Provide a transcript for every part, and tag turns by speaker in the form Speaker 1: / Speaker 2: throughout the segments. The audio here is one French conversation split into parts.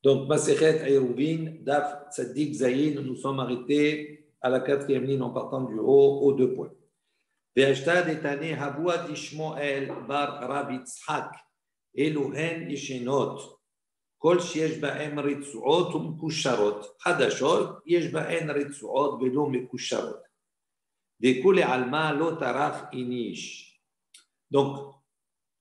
Speaker 1: Donc, Masechet Ayrouvin, Daf Tzadik Zayin, nous sommes arrêtés à la quatrième ligne en partant du haut aux 2 points. Ve'ashtad etane Habua Dishmoel bar Rav Yitzhak Eluhen Yeshenot Kol sheyesh ba'em ritzuot u'mekusharot Hadashot yesh ba'en ritzuot ve'lo mekusharot Dekule alma lo tarach inish. Donc,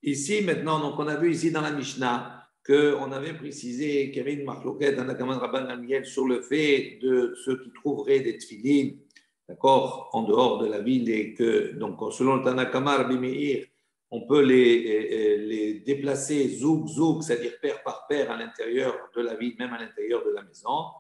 Speaker 1: ici maintenant, donc on a vu ici dans la Mishnah qu'on avait précisé qu'il y avait une marloquette dans la Kaman Rabban Gamliel sur le fait de ceux qui trouveraient des tefilines, d'accord, en dehors de la ville et que, donc, selon le Tanakama Rabbi Meir, on peut les déplacer zouk, c'est-à-dire paire par paire à l'intérieur de la ville, même à l'intérieur de la maison.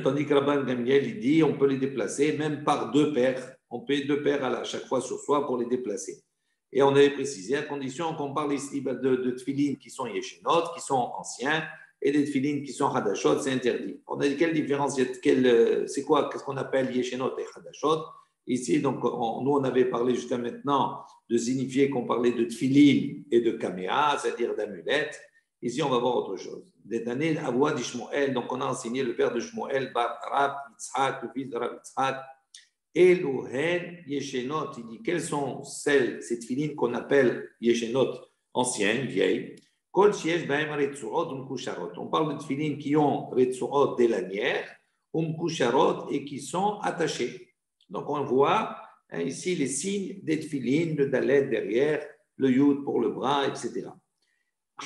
Speaker 1: Tandis que Rabban Gamliel, il dit on peut les déplacer même par 2 paires. On paie 2 paires à chaque fois sur soi pour les déplacer. Et on avait précisé, à condition qu'on parle ici de tefilines qui sont yeshenot, qui sont anciens, et des tefilines qui sont hadashot, c'est interdit. On a dit quelle différence, c'est quoi, qu'est-ce qu'on appelle yeshenot et hadashot? Ici, donc, nous, on avait parlé jusqu'à maintenant de signifier qu'on parlait de tefilines et de kaméa, c'est-à-dire d'amulettes. Ici, on va voir autre chose. Des années, Avoua d'Ishmoël, donc on a enseigné le père de Shmuel, Bar Rav Yitzhak, le fils de Rav Yitzhak, Eluhen Yeshenot, il dit quelles sont ces tefilines qu'on appelle Yeshenot, anciennes, vieilles. Kol sheyesh ba'em retzuot u'mekusharot. On parle de tefilines qui ont retzuot des lanières, u'mekusharot et qui sont attachées. Donc on voit ici les signes des tefilines, le dalet derrière, le yud pour le bras, etc.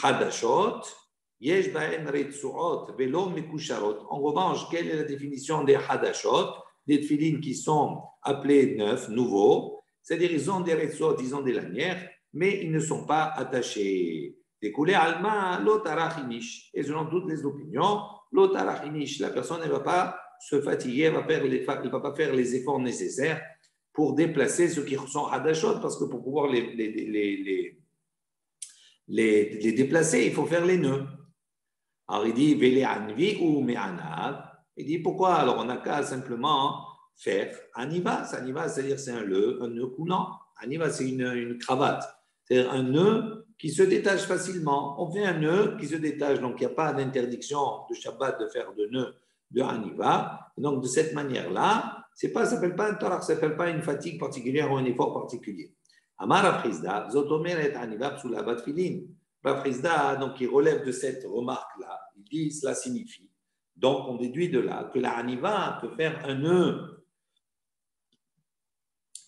Speaker 1: Hadashot, yesh ba'em retzuot ve'lo mekusharot. En revanche, quelle est la définition des hadashot? Des tefilines qui sont appelés neufs, nouveaux, c'est-à-dire ils ont des retzuot, ils ont des lanières, mais ils ne sont pas attachés. Découlé alma lotarachinish. Et selon toutes les opinions, lotarachinish, la personne ne va pas se fatiguer, elle ne va pas faire les efforts nécessaires pour déplacer ceux qui sont hadashot, parce que pour pouvoir les déplacer, il faut faire les nœuds. Alors il dit, vele anvi ou me'anav. Il dit pourquoi? Alors on n'a qu'à simplement faire aniva. Aniva, c'est-à-dire c'est un nœud coulant. Aniva, c'est une cravate. C'est-à-dire un nœud qui se détache facilement. On fait un nœud qui se détache, donc il n'y a pas d'interdiction de Shabbat de faire de nœud de aniva. Donc de cette manière-là, ça ne s'appelle pas un tarak, ça ne s'appelle pas une fatigue particulière ou un effort particulier. Amar Rafrizda, Zotomer et aniva psulabat filin. Rafrizda, donc il relève de cette remarque-là, il dit cela signifie. Donc, on déduit de là que la haniva peut faire un nœud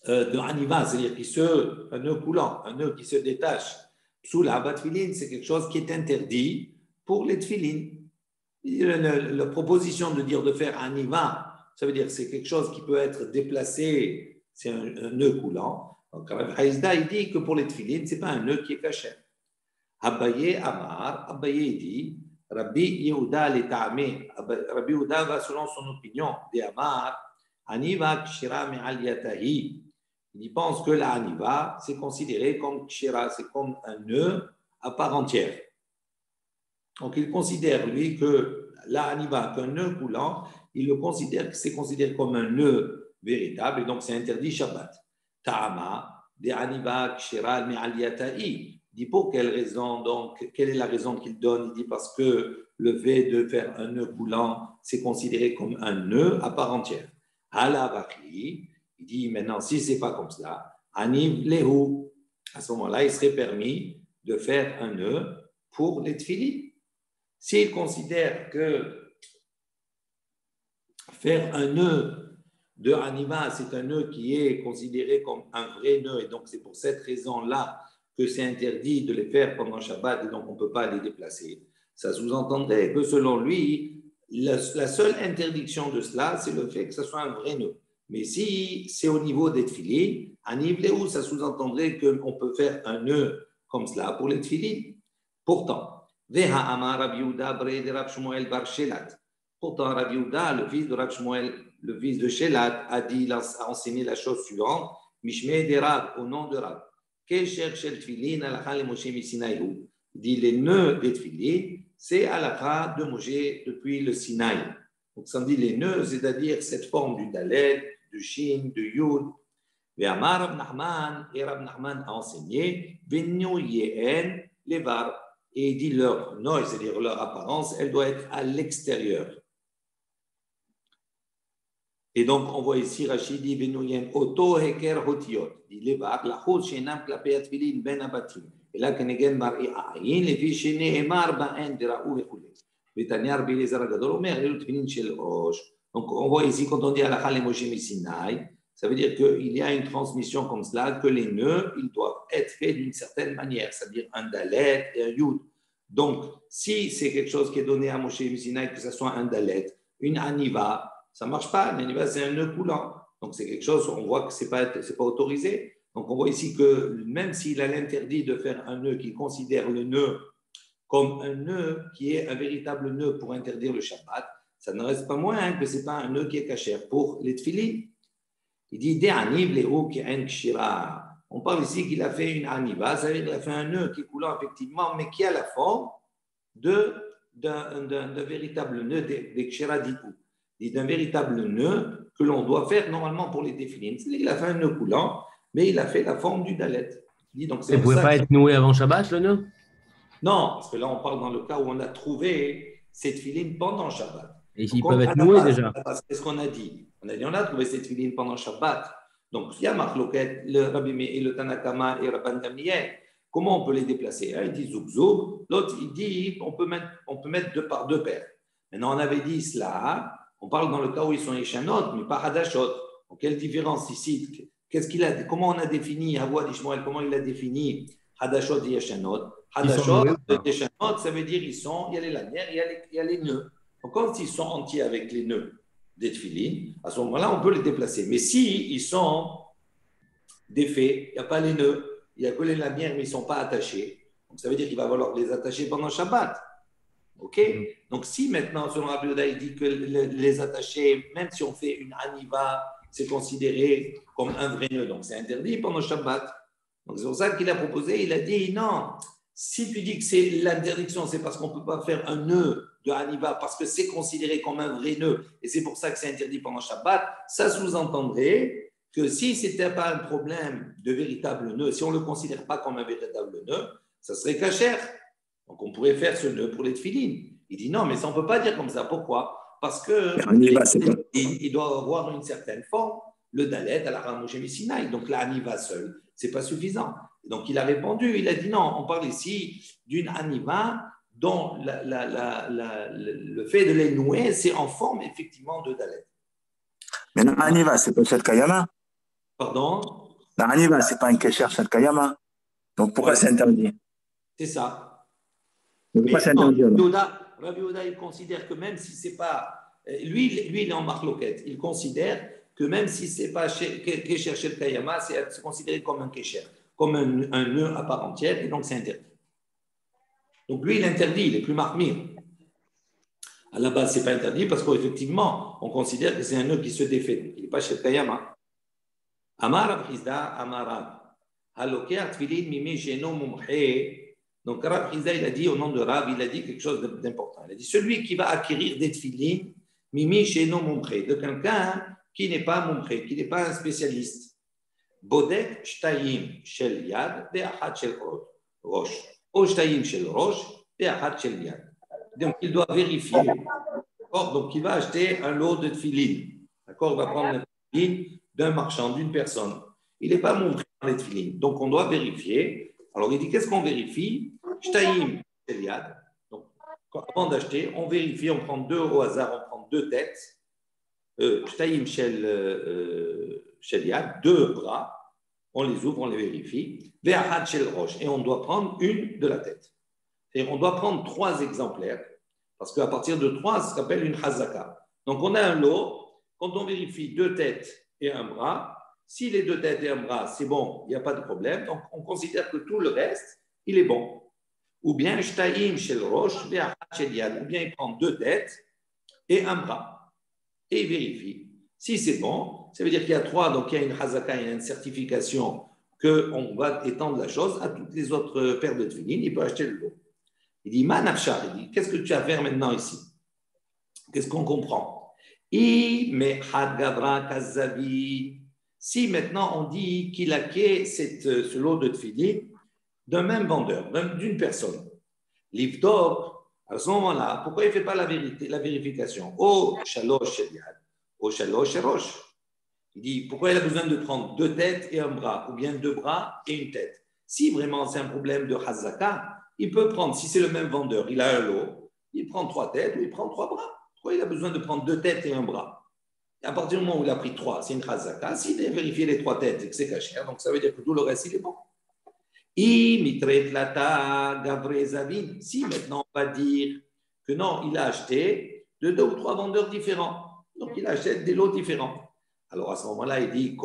Speaker 1: de haniva, c'est-à-dire un nœud coulant, un nœud qui se détache. Sous la batfiline, c'est quelque chose qui est interdit pour les tfilines. La proposition de dire de faire haniva, ça veut dire que c'est quelque chose qui peut être déplacé, c'est un nœud coulant. Donc, Haïsda, il dit que pour les tfilines, ce n'est pas un nœud qui est caché. Abaye Amar, Abaye dit, Rabbi Yehuda l'etame, Rabbi Yehuda va selon son opinion, de Amar, Aniva kshira me'al yatahi. Il pense que la Aniva, c'est considéré comme kshira, c'est comme un nœud à part entière. Donc il considère, lui, que la Aniva, qu'un nœud coulant, il le considère que c'est considéré comme un nœud véritable, et donc c'est interdit Shabbat. Ta'ama, de Aniva kshira me'al yatahi. Il dit pour quelle raison, donc, quelle est la raison qu'il donne? Il dit parce que le fait de faire un nœud coulant, c'est considéré comme un nœud à part entière. Halavaki, il dit maintenant, si ce n'est pas comme cela, Aniv Lehu, à ce moment-là, il serait permis de faire un nœud pour les tefilines. S'il considère que faire un nœud de Aniva, c'est un nœud qui est considéré comme un vrai nœud, et donc c'est pour cette raison-là que c'est interdit de les faire pendant Shabbat et donc on ne peut pas les déplacer. Ça sous-entendrait que selon lui, la seule interdiction de cela, c'est le fait que ce soit un vrai nœud. Mais si c'est au niveau des tefilines, à Nivléou, ça sous-entendrait qu'on peut faire un nœud comme cela pour les tefilines. Pourtant, Veha Amar Rabbi Yehuda Bre de Rav Shmuel Bar Shelat. Pourtant, Rabbi Yehuda, le fils de Rav Shmuel, le fils de Shelat, a enseigné la chose suivante, Mishmei de Rav, au nom de Rav. Il dit les nœuds des tefilines, c'est halakha de Moshe depuis le Sinaï. Donc ça dit les nœuds, c'est-à-dire cette forme du dalet, du shin, du yud. Et Rav Nachman a enseigné Venu yehen levar. Et il dit leur noise, c'est-à-dire leur apparence, elle doit être à l'extérieur. Et donc, on voit ici, Rachid dit, Venoyen, Oto Heker Hotiot. Il est bas, la chouche, Shenam, Klapéat Filin, Ben Abatim. Et là, Kenegen Mar'i Aïn, les filles Shene Emar, Ba'en, Deraou, et Koulé. Vetanyar, Bilezar, Gadol, Omer, et l'autre Filin, Shel Roche. Donc, on voit ici, quand on dit Alakha, les Moshe Messinaï, ça veut dire qu'il y a une transmission comme cela, que les nœuds, ils doivent être faits d'une certaine manière, c'est-à-dire un dalet et un yud. Donc, si c'est quelque chose qui est donné à Moshe Messinaï, que ce soit un dalet, une aniva, ça ne marche pas. L'aniva, c'est un nœud coulant. Donc, c'est quelque chose, on voit que ce n'est pas autorisé. Donc, on voit ici que même s'il a l'interdit de faire un nœud qui considère le nœud comme un nœud qui est un véritable nœud pour interdire le Shabbat, ça ne reste pas moins que ce n'est pas un nœud qui est cachère pour les tfilines. Il dit on parle ici qu'il a fait une aniva, ça veut dire qu'il a fait un nœud qui est coulant effectivement, mais qui a la forme d'un véritable nœud des kshira d'ikou, d'un véritable nœud que l'on doit faire normalement pour les téphilines. C'est-à-dire qu'il a fait un nœud coulant, mais il a fait la forme du dalet. Il ne
Speaker 2: pouvait pas être noué avant Shabbat, le nœud?
Speaker 1: Non, parce que là, on parle dans le cas où on a trouvé cette filine pendant Shabbat.
Speaker 2: Et ils peuvent être noués déjà.
Speaker 1: C'est ce qu'on a dit. On a trouvé cette filine pendant Shabbat. Donc, il y a Marloket, le Rabbi Meir, le Tanakama et Rabban Gamliel. Comment on peut les déplacer? Un, il dit zoub zoub. L'autre, il dit on peut mettre deux par deux paires. Maintenant, on avait dit cela. On parle dans le cas où ils sont Yeshanot, mais pas Hadashot. Donc, quelle différence ici? Comment on a défini Avoua d'Ishmael? Comment il a défini Hadashot et Yeshanot? Hadashot, Yeshanot, ça veut dire il y a les lanières, il y a les nœuds. Donc, quand ils sont entiers avec les nœuds des tefilines, à ce moment-là, on peut les déplacer. Mais si ils sont défaits, il n'y a pas les nœuds, il n'y a que les lanières, mais ils ne sont pas attachés. Donc, ça veut dire qu'il va falloir les attacher pendant Shabbat. OK? Donc, si maintenant, selon Rabbi Yehuda, il dit que les attacher, même si on fait une aniva, c'est considéré comme un vrai nœud. Donc, c'est interdit pendant Shabbat. Donc, c'est pour ça qu'il a proposé, il a dit non. Si tu dis que c'est l'interdiction, c'est parce qu'on ne peut pas faire un nœud de aniva, parce que c'est considéré comme un vrai nœud, et c'est pour ça que c'est interdit pendant Shabbat, ça sous-entendrait que si ce n'était pas un problème de véritable nœud, si on ne le considère pas comme un véritable nœud, ça serait cachère. Donc, on pourrait faire ce nœud pour les tefilines. Il dit non, mais ça, on ne peut pas dire comme ça. Pourquoi? Parce que il doit avoir une certaine forme, le dalet à la Ramoshe Messinaï. Donc, la aniva seule, ce n'est pas suffisant. Donc, il a répondu, il a dit non, on parle ici d'une aniva dont le fait de les nouer, c'est en forme effectivement de dalet.
Speaker 3: Mais la aniva, c'est pas Shat Kayama.
Speaker 1: Pardon?
Speaker 3: La aniva, c'est pas un kesher Shat Kayama. Donc, pourquoi c'est interdit?
Speaker 1: C'est ça.
Speaker 3: Mais pourquoi c'est interdit?
Speaker 1: Rabbi Yehuda, il considère que même si c'est pas. Lui, il est en marloquette. Il considère que même si c'est pas kesher Shat Kayama, c'est considéré comme un kesher, comme un nœud à part entière, et donc c'est interdit. Donc lui, il interdit, il est plus marmire. À la base, ce n'est pas interdit parce qu'effectivement, on considère que c'est un nœud qui se défait. Il n'est pas chez Kayama. Amar Abrizda, Amara. Halokea Tfilin Mimi Sheno Mumhe. Donc Rav Hizda, il a dit au nom de Rav, il a dit quelque chose d'important. Il a dit celui qui va acquérir des Tfilin Mimi Sheno Mumhe, de quelqu'un qui n'est pas Mumhe, qui n'est pas un spécialiste. Bodek Shtayim Shel Yad, Be'achat Shel Rosh. Ou Shtayim Shel Rosh, Be'achat Shel Yad. Donc, il doit vérifier. D'accord? Donc, il va acheter un lot de tefilines. D'accord? Il va prendre un tefilin d'un marchand, d'une personne. Il n'est pas montré dans les tefilines. Donc, on doit vérifier. Alors, il dit qu'est-ce qu'on vérifie? Shtaïm Shel Yad. Donc, avant d'acheter, on vérifie, on prend deux au hasard, on prend deux têtes. Shtaïm Shel Yad, deux bras. On les ouvre, on les vérifie. Ve'achat Shel Rosh. Et on doit prendre une de la tête. Et on doit prendre 3 exemplaires, parce qu'à partir de 3, ça s'appelle une hazaka. Donc, on a un lot. Quand on vérifie 2 têtes et un bras, si les 2 têtes et un bras, c'est bon, il n'y a pas de problème. Donc, on considère que tout le reste, il est bon. Ou bien, shtaïm shel rosh, ve'achat shel yad. Ou bien, il prend 2 têtes et un bras. Et il vérifie. Si c'est bon, ça veut dire qu'il y a 3, donc il y a une hazaka, il y a une certification qu'on va étendre la chose à toutes les autres paires de tefilines. Il peut acheter le lot. Il dit, Manafshar, il dit, qu'est-ce que tu as à faire maintenant ici? Qu'est-ce qu'on comprend? Si maintenant on dit qu'il a acquis ce lot de tefilin d'un même vendeur, d'une personne, Livdok, à ce moment-là, pourquoi il ne fait pas la vérification? Au Shalosh Shel Yad, au Shalosh Shel Rosh. Il dit, pourquoi il a besoin de prendre 2 têtes et un bras, ou bien 2 bras et une tête? Si vraiment c'est un problème de Hazaka, il peut prendre, si c'est le même vendeur, il a un lot, il prend 3 têtes ou il prend 3 bras. Pourquoi il a besoin de prendre 2 têtes et un bras? Et à partir du moment où il a pris 3, c'est une Hazaka. S'il a vérifié les 3 têtes et que c'est caché, donc ça veut dire que tout le reste, il est bon. Si maintenant on va dire que non, il a acheté de 2 ou 3 vendeurs différents, donc il achète des lots différents. Alors à ce moment-là, il dit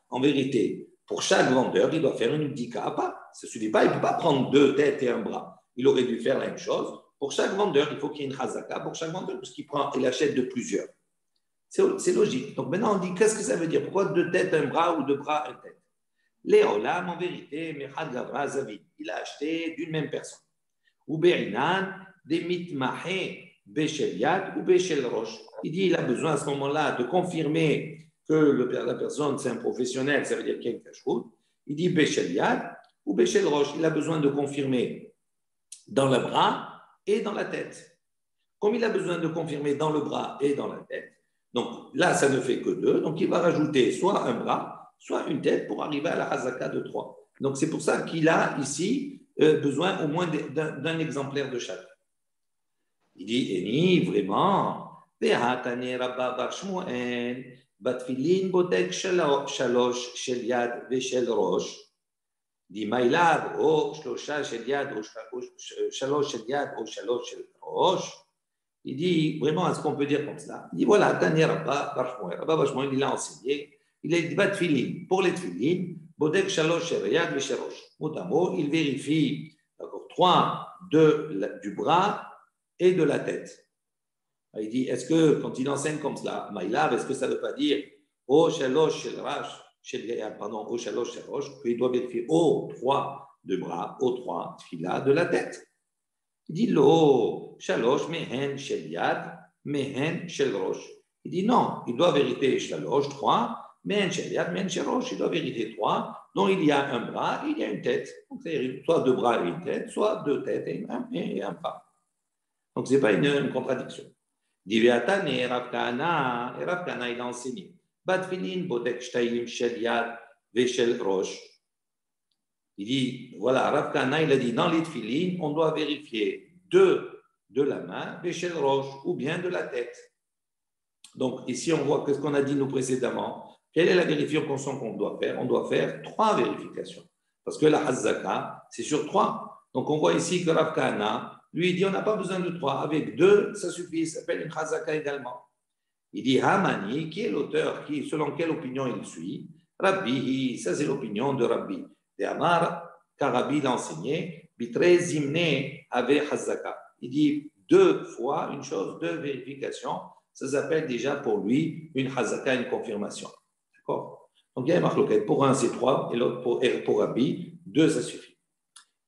Speaker 1: en vérité, pour chaque vendeur, il doit faire une bdika à part. Ça ne suffit pas, il ne peut pas prendre 2 têtes et un bras. Il aurait dû faire la même chose. Pour chaque vendeur, il faut qu'il y ait une chazaka pour chaque vendeur, parce qu'il achète de plusieurs. C'est logique. Donc maintenant, on dit qu'est-ce que ça veut dire? Pourquoi 2 têtes, un bras ou 2 bras, une tête? Léolam, en vérité, Mechad Gavra Zavid, il a acheté d'une même personne. Ou Berinan, des mitmahé, Beshel Yad ou Beshel Rosh. Il dit il a besoin à ce moment-là de confirmer que la personne c'est un professionnel, ça veut dire qu'il y a une cacheroute. Il dit Beshel Yad ou Beshel Rosh. Il a besoin de confirmer dans le bras et dans la tête. Comme il a besoin de confirmer dans le bras et dans la tête, donc là ça ne fait que 2, donc il va rajouter soit un bras, soit une tête pour arriver à la Hazaka de 3. Donc c'est pour ça qu'il a ici besoin au moins d'un exemplaire de chaque. Il dit, Eni, vraiment, Vehatane Rabba Bar Shmuel, Batfilin Bodek Shalosh Shel Yad Veshel Rosh, dit Maïlab, O Shlosha Shel Yad, O Shalosh Shel Yad, O Shalosh Shel Rosh. Il dit, vraiment, est-ce qu'on peut dire comme ça? Il dit, voilà, Tane Rabba Bar Shmuel. Rabba Bar Shmuel, il a enseigné. Il a dit Batfilin, pour les tfilin, Bodek Shalosh Shel Yad Veshel Rosh. Mot à mot, il vérifie 3 du bras et de la tête. Il dit, est-ce que quand il enseigne comme cela, Maïlav, est-ce que ça ne veut pas dire au Shalosh Shel Rosh, qu'il doit vérifier au 3 de bras, au 3 tfila de la tête? Il dit, lo Shalosh mehen Shel Yad, mehen Shel Rosh. Il dit, non, il doit vérifier Shalosh 3, mehen Shel Yad, mehen Shel Rosh. Il doit vérifier 3, dont il y a un bras, il y a une tête. Donc, c'est soit 2 bras et une tête, soit 2 têtes et un bras. Donc, ce n'est pas une contradiction. Diviatan et Rav Kahana, il a enseigné. Batfilin, Bodek Shtayim, Shel Yad, Veshel Rosh. Il dit, voilà, Rav Kahana, il a dit, dans les tfilin, on doit vérifier 2 de la main, Veshel Rosh, ou bien de la tête. Donc, ici, on voit que ce qu'on a dit nous précédemment. Quelle est la vérification qu'on doit faire? On doit faire 3 vérifications. Parce que la Hazaka, c'est sur 3. Donc, on voit ici que Rav Kahana, lui, il dit, on n'a pas besoin de 3. Avec 2, ça suffit. Ça s'appelle une Hazaka également. Il dit, Hamani, qui est l'auteur, selon quelle opinion il suit? Rabbi, ça c'est l'opinion de Rabbi. De Amar, car Rabbi l'a enseigné, Bitre Zimne avec Hazaka. Il dit 2 fois une chose, 2 vérifications. Ça s'appelle déjà pour lui une Hazaka, une confirmation. D'accord? Donc il y a un marloquet. Pour un, c'est 3, et l'autre pour Rabbi, 2, ça suffit.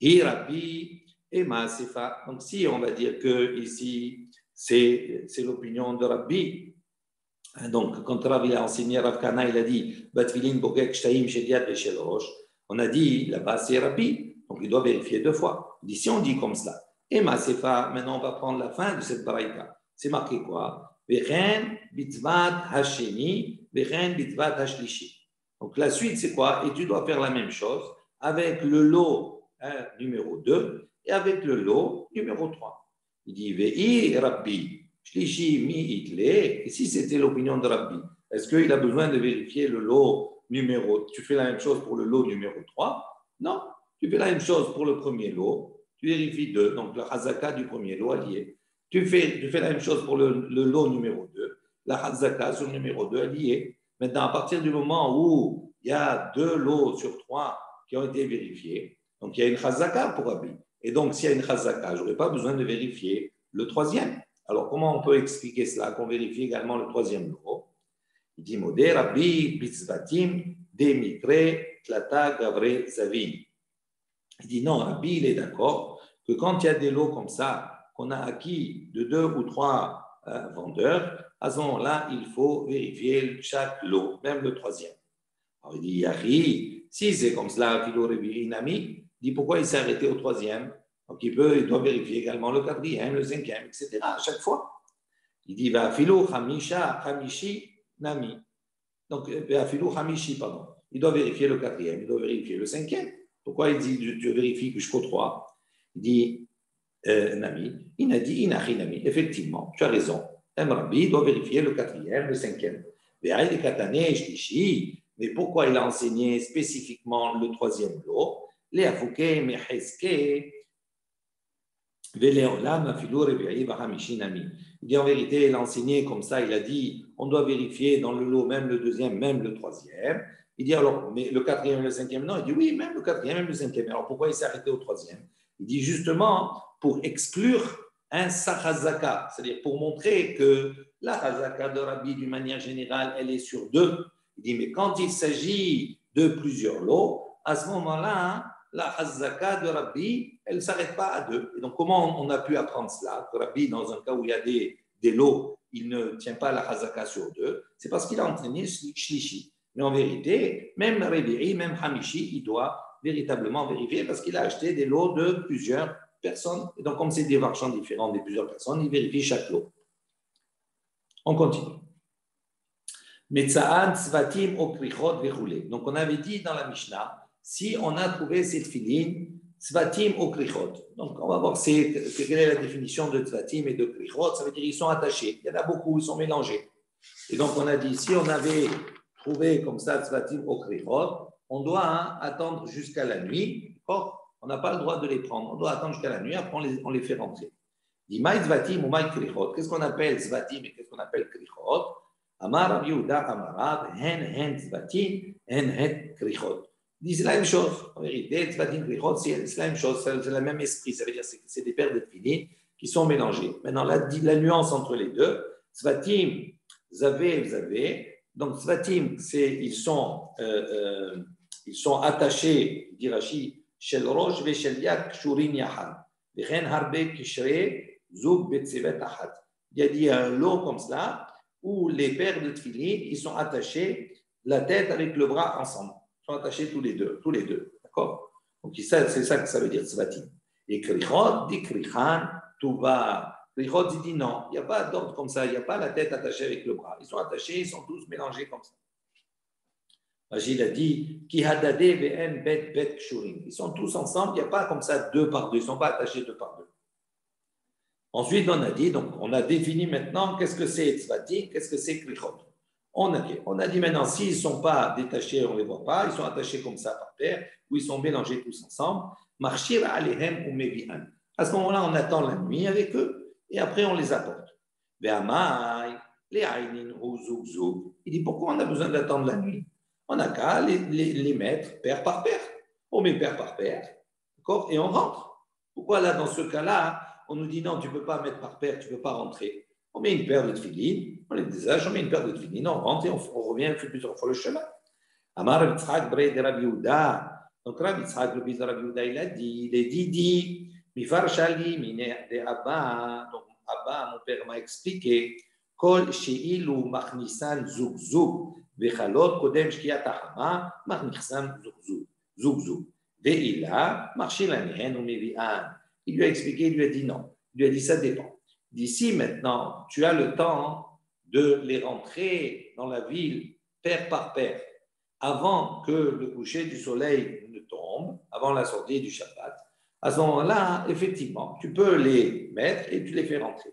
Speaker 1: Et Rabbi et Maasefa. Donc si on va dire que ici, c'est l'opinion de Rabbi. Donc, quand Rabbi a enseigné Rav Kahana, il a dit Batfilin Bogek Shtaim Shel Yad Veshel Rosh. On a dit là-bas, c'est Rabbi. Donc, il doit vérifier 2 fois. Il dit si on dit comme cela. Et Maasefa, maintenant, on va prendre la fin de cette baraïka. C'est marqué quoi? Vechen bitvat hasheni, vechen bitvat hashlishi. Donc, la suite, c'est quoi? Et tu dois faire la même chose avec le lot numéro 2 et avec le lot numéro 3. Il dit Ve'i Rabbi. Shlishi mi itle. Et si c'était l'opinion de Rabbi, est-ce qu'il a besoin de vérifier le lot numéro? Tu fais la même chose pour le lot numéro 3? Non. Tu fais la même chose pour le premier lot. Tu vérifies 2. Donc, la Hazaka du premier lot allié. Tu fais la même chose pour le lot numéro 2. La Hazaka sur le numéro 2 allié. Maintenant, à partir du moment où il y a 2 lots sur 3 qui ont été vérifiés, donc il y a une Hazaka pour Rabbi. Et donc, s'il y a une Hazaka, je n'aurai pas besoin de vérifier le 3e. Alors, comment on peut expliquer cela? Qu'on vérifie également le 3e lot. Il dit Modé Rabbi Bitzvatim Demitre Tlata Gavre Zavin. Il dit non, Rabbi, il est d'accord que quand il y a des lots comme ça, qu'on a acquis de 2 ou 3 vendeurs, à ce moment-là, il faut vérifier chaque lot, même le 3e. Alors, il dit Yahi, si c'est comme cela, Philo Rebi Inami, Il dit pourquoi il s'est arrêté au troisième? Donc il doit vérifier également le quatrième, le cinquième, etc. à chaque fois. Il dit va filou hamisha hamishi nami. Donc va filou hamishi, pardon. Il doit vérifier le quatrième, il doit vérifier le cinquième. Pourquoi il dit tu vérifies jusqu'au 3? Il dit nami. Il a dit inachi nami. Effectivement, tu as raison. Rabbi doit vérifier le quatrième, le cinquième. Mais pourquoi il a enseigné spécifiquement le troisième lot? Les afouké, meheske. Il dit en vérité, il a enseigné comme ça, il a dit, on doit vérifier dans le lot, même le deuxième, même le troisième. Il dit alors, mais le quatrième et le cinquième, non. Il dit oui, même le quatrième, même le cinquième. Alors pourquoi il s'est arrêté au troisième? Il dit justement pour exclure un sahazaka, c'est-à-dire pour montrer que la hazaka de Rabbi, d'une manière générale, elle est sur 2. Il dit, mais quand il s'agit de plusieurs lots, à ce moment-là, la hazaka de Rabbi, elle ne s'arrête pas à 2. Et donc, comment on a pu apprendre cela? Que Rabbi, dans un cas où il y a des lots, il ne tient pas la hazaka sur 2, c'est parce qu'il a entraîné Shlishi. Mais en vérité, même Rebi'i, même Hamishi, il doit véritablement vérifier parce qu'il a acheté des lots de plusieurs personnes. Et donc, comme c'est des marchands différents de plusieurs personnes, il vérifie chaque lot. On continue. Metza'an, Tzvatim, Okrichot, Vechoulé. Donc, on avait dit dans la Mishnah, si on a trouvé cette filine, Tzvatim ou Krichot. Donc, on va voir quelle est la définition de Tzvatim et de Krichot. Ça veut dire qu'ils sont attachés. Il y en a beaucoup, ils sont mélangés. Et donc, on a dit, si on avait trouvé comme ça Tzvatim ou Krichot, on doit attendre jusqu'à la nuit. On n'a pas le droit de les prendre. On doit attendre jusqu'à la nuit, après on les fait rentrer. Dit, Maï Tzvatim ou Maï Krichot. Qu'est-ce qu'on appelle Tzvatim et qu'est-ce qu'on appelle Krichot? Amar Rabbi Yehuda Amarav, hen Tzvatim, hen Krichot. Ils disent la même chose. En vérité, Tzvatim Krichot, c'est la même chose, c'est le même esprit. Ça veut dire que c'est des paires de tefillin qui sont mélangées. Maintenant, la nuance entre les deux, Tzvatim, Zavé. Donc, Tzvatim, ils sont attachés, dit Rashi, Shel Rosh ve Shel Yad Kshurin Yahad. Vechen Harbe Kishre Zug Betsevet Ahad. Il y a dit un lot comme cela où les paires de tefillin, ils sont attachés la tête avec le bras ensemble. Sont attachés tous les deux, d'accord? Donc c'est ça que ça veut dire Tzvatim. Et Krichot dit Krichan, Touba. Krichot dit non, il n'y a pas d'ordre comme ça, il n'y a pas la tête attachée avec le bras. Ils sont attachés, ils sont tous mélangés comme ça. Rachid a dit Ki hadade ve'en bet bet kshurim. Ils sont tous ensemble, il n'y a pas comme ça 2 par 2, ils ne sont pas attachés 2 par 2. Ensuite, on a dit, donc on a défini maintenant qu'est-ce que c'est Tzvatim, qu'est-ce que c'est Krichot. On a dit maintenant, s'ils ne sont pas détachés, on ne les voit pas, ils sont attachés comme ça par paire, ou ils sont mélangés tous ensemble, marchir alehem ou mevihan. À ce moment-là, on attend la nuit avec eux, et après on les apporte. Ve'amai, les ainin ou zouk zouk. Il dit, pourquoi on a besoin d'attendre la nuit? On n'a qu'à les mettre paire par paire. On met paire par paire, d'accord, et on rentre. Pourquoi là, dans ce cas-là, on nous dit non, tu ne peux pas mettre par paire, tu ne peux pas rentrer? On met une paire de tefillin, on les désage, on met une paire de tefillin, on rentre et on revient, on fait plusieurs fois le chemin. Amar Rabbi Yitzhak bre de Rabbi Yehuda. Donc Rabbi Yitzhak, le fils de Rabbi Yehuda, il a dit, Mifar Shali, mine de Abba. Donc Abba, mon père m'a expliqué, Kol she'ilu machnisan zug zug, vechalot kodem shkiyat hachama, machnisan zug zug. Ve'ila, marchilanehen ou mevi'an. Il lui a expliqué, il lui a dit non. Il lui a dit ça dépend. D'ici maintenant, tu as le temps de les rentrer dans la ville paire par paire avant que le coucher du soleil ne tombe, avant la sortie du Shabbat. À ce moment-là, effectivement, tu peux les mettre et tu les fais rentrer.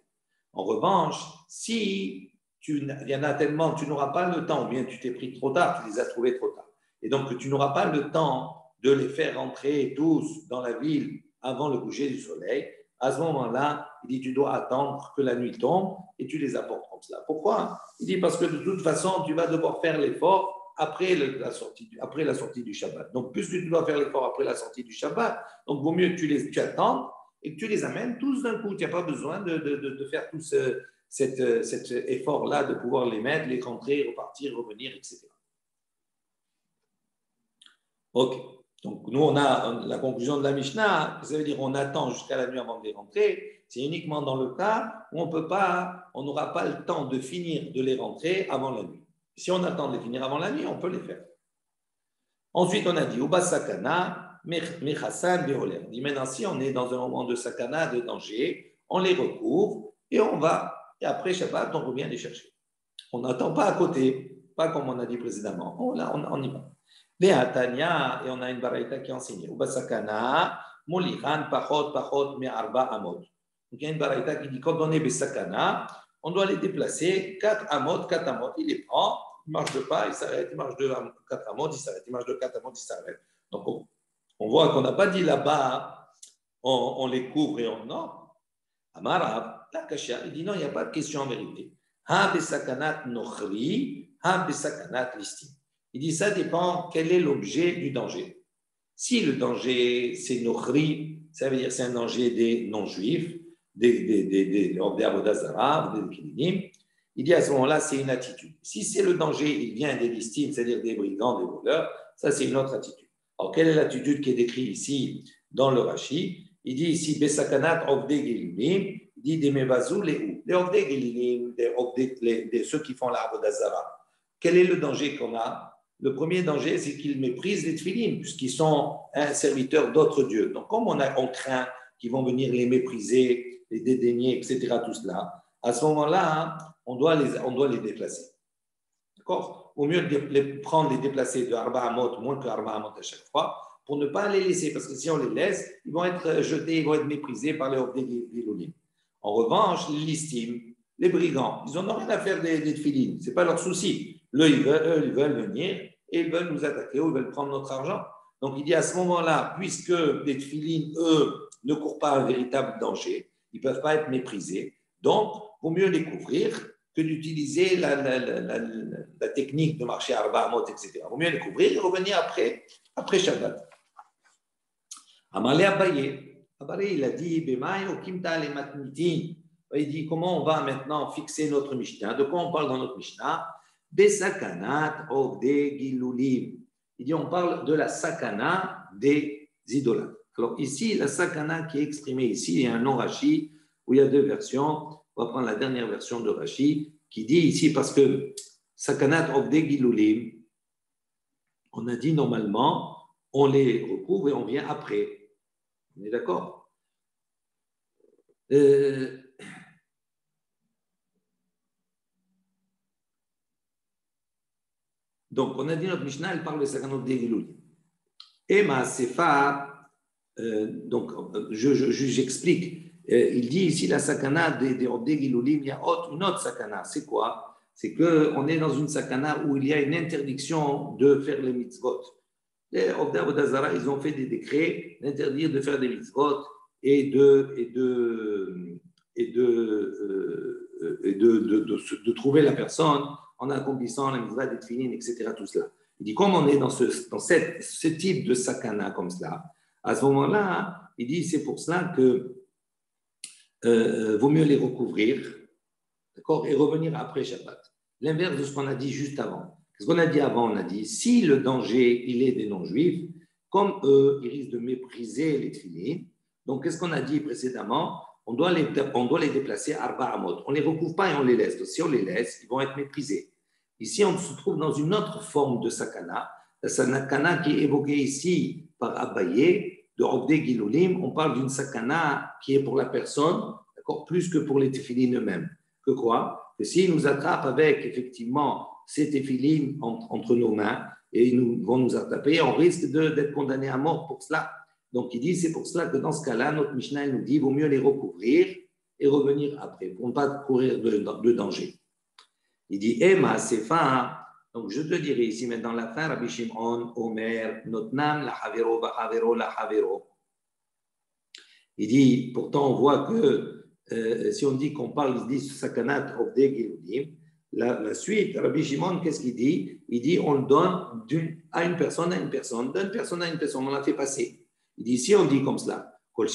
Speaker 1: En revanche, si il y en a tellement, tu n'auras pas le temps, ou bien tu t'es pris trop tard, tu les as trouvés trop tard, et donc tu n'auras pas le temps de les faire rentrer tous dans la ville avant le coucher du soleil, à ce moment-là, il dit tu dois attendre que la nuit tombe et tu les apportes comme cela. Pourquoi? Il dit parce que de toute façon, tu vas devoir faire l'effort après la sortie du Shabbat. Donc, puisque tu dois faire l'effort après la sortie du Shabbat, donc vaut mieux que tu attendes et que tu les amènes tous d'un coup. Tu n'as pas besoin de faire tout cet effort-là, de pouvoir les mettre, les rentrer, repartir, revenir, etc. Ok. Donc, nous, on a la conclusion de la Mishnah, ça veut dire qu'on attend jusqu'à la nuit avant de les rentrer. C'est uniquement dans le cas où on n'aura pas le temps de finir de les rentrer avant la nuit. Si on attend de les finir avant la nuit, on peut les faire. Ensuite, on a dit, Uba Sakana, Mechassan be'oler. Il dit maintenant, si on est dans un moment de sakana, de danger, on les recouvre et on va. Et après Shabbat, on revient les chercher. On n'attend pas à côté, pas comme on a dit précédemment. On y va. Ve'atania, et on a une baraita qui enseigne. Uba sakana, moliran, pachot, me'arba amot. Donc il y a une baraita qui dit quand on est besakana, on doit les déplacer 4 amot. Il les prend, il marche de pas, il s'arrête, il marche de 4 amot, il s'arrête, il marche de 4 amot, il s'arrête. Donc on voit qu'on n'a pas dit là-bas, on les couvre et on. Non. Amara, la kasha, il dit non, il n'y a pas de question en vérité. Ha besakanat nochri, ha besakanat listim. Il dit ça dépend quel est l'objet du danger. Si le danger c'est nochri, ça veut dire c'est un danger des non-juifs, des Avodazara, des Kilinim, il dit à ce moment-là c'est une attitude. Si c'est le danger, il vient des listim, c'est-à-dire des brigands, des voleurs, ça c'est une autre attitude. Alors quelle est l'attitude qui est décrite ici dans le Rashi? Il dit ici besakanat ovde gilimim, il dit des mevazou les ovde gilimim, des ceux qui font la Avodazara. Quel est le danger qu'on a? Le premier danger, c'est qu'ils méprisent les tefilines, puisqu'ils sont un serviteur d'autres dieux. Donc, comme on craint qu'ils vont venir les mépriser, les dédaigner, etc., tout cela, à ce moment-là, on doit les déplacer. D'accord? Au mieux de les prendre, les déplacer de Arba Amot, moins que Arba Amot à chaque fois, pour ne pas les laisser, parce que si on les laisse, ils vont être jetés, ils vont être méprisés par les Ovdé-Giloulim. En revanche, les listim, les brigands, ils n'ont rien à faire des tefilines, ce n'est pas leur souci. Eux, ils veulent venir et ils veulent nous attaquer ou ils veulent prendre notre argent. Donc, il dit à ce moment-là, puisque les tefilines, eux, ne courent pas un véritable danger, ils ne peuvent pas être méprisés, donc, il vaut mieux les couvrir que d'utiliser la technique de marcher à Arba Amot, etc. Il vaut mieux les couvrir et revenir après Shabbat. Amalé Abaye, il a dit, Bemaï okimta le matnitin. Il dit, comment on va maintenant fixer notre Mishnah? De quoi on parle dans notre Mishnah? Besakanat ovde gilulim. Il dit, on parle de la sakana des idolâtres. Alors ici, la sakana qui est exprimée ici, il y a un nom Rashi où il y a 2 versions. On va prendre la dernière version de Rashi qui dit ici, parce que sakanat ovde gilulim, on a dit normalement, on les recouvre et on vient après. On est d'accord? Donc, on a dit notre Mishnah, elle parle de sakanot de gilulim. Et ma sefa, donc, j'explique. Il dit ici la sakana des gilulim, il y a une autre sakana. C'est quoi? C'est qu'on est dans une sakana où il y a une interdiction de faire les mitzvot. Les Ovdei Avodazara, ils ont fait des décrets d'interdire de faire des mitzvot et de trouver la personne en accomplissant la mitzvah des tefilin, etc. Tout cela. Il dit, comme on est dans ce type de sakana comme cela, à ce moment-là, il dit, c'est pour cela que vaut mieux les recouvrir, d'accord, et revenir après Shabbat. L'inverse de ce qu'on a dit juste avant. Ce qu'on a dit avant, on a dit, si le danger, il est des non-juifs, comme eux, ils risquent de mépriser les tefilin, donc qu'est-ce qu'on a dit précédemment? On doit les déplacer à Arba Amot. On ne les recouvre pas et on les laisse. Donc, si on les laisse, ils vont être méprisés. Ici, on se trouve dans une autre forme de sakana. La sakana qui est évoquée ici par Abaye, de Ovdei Gilulim, on parle d'une sakana qui est pour la personne, d'accord, plus que pour les tefilin eux-mêmes. Que quoi? Que s'ils nous attrapent avec, effectivement, ces tefilin entre nos mains, et ils vont nous attraper, on risque d'être condamnés à mort pour cela. Donc, il dit, c'est pour cela que dans ce cas-là, notre Mishnah nous dit, il vaut mieux les recouvrir et revenir après, pour ne pas courir de danger. Il dit, Ema, c'est fin. Donc, je te dirai ici, maintenant, la fin, Rabbi Shimon, Omer, Notnam, la Havero, Bahavero, la Havero. Il dit, pourtant, on voit que si on dit qu'on parle, il dit, Sakanat, Ovdei Giludim, la suite, Rabbi Shimon, qu'est-ce qu'il dit? Il dit, on le donne d'une personne à une personne, on l'a fait passer. Il dit, si on dit comme cela, il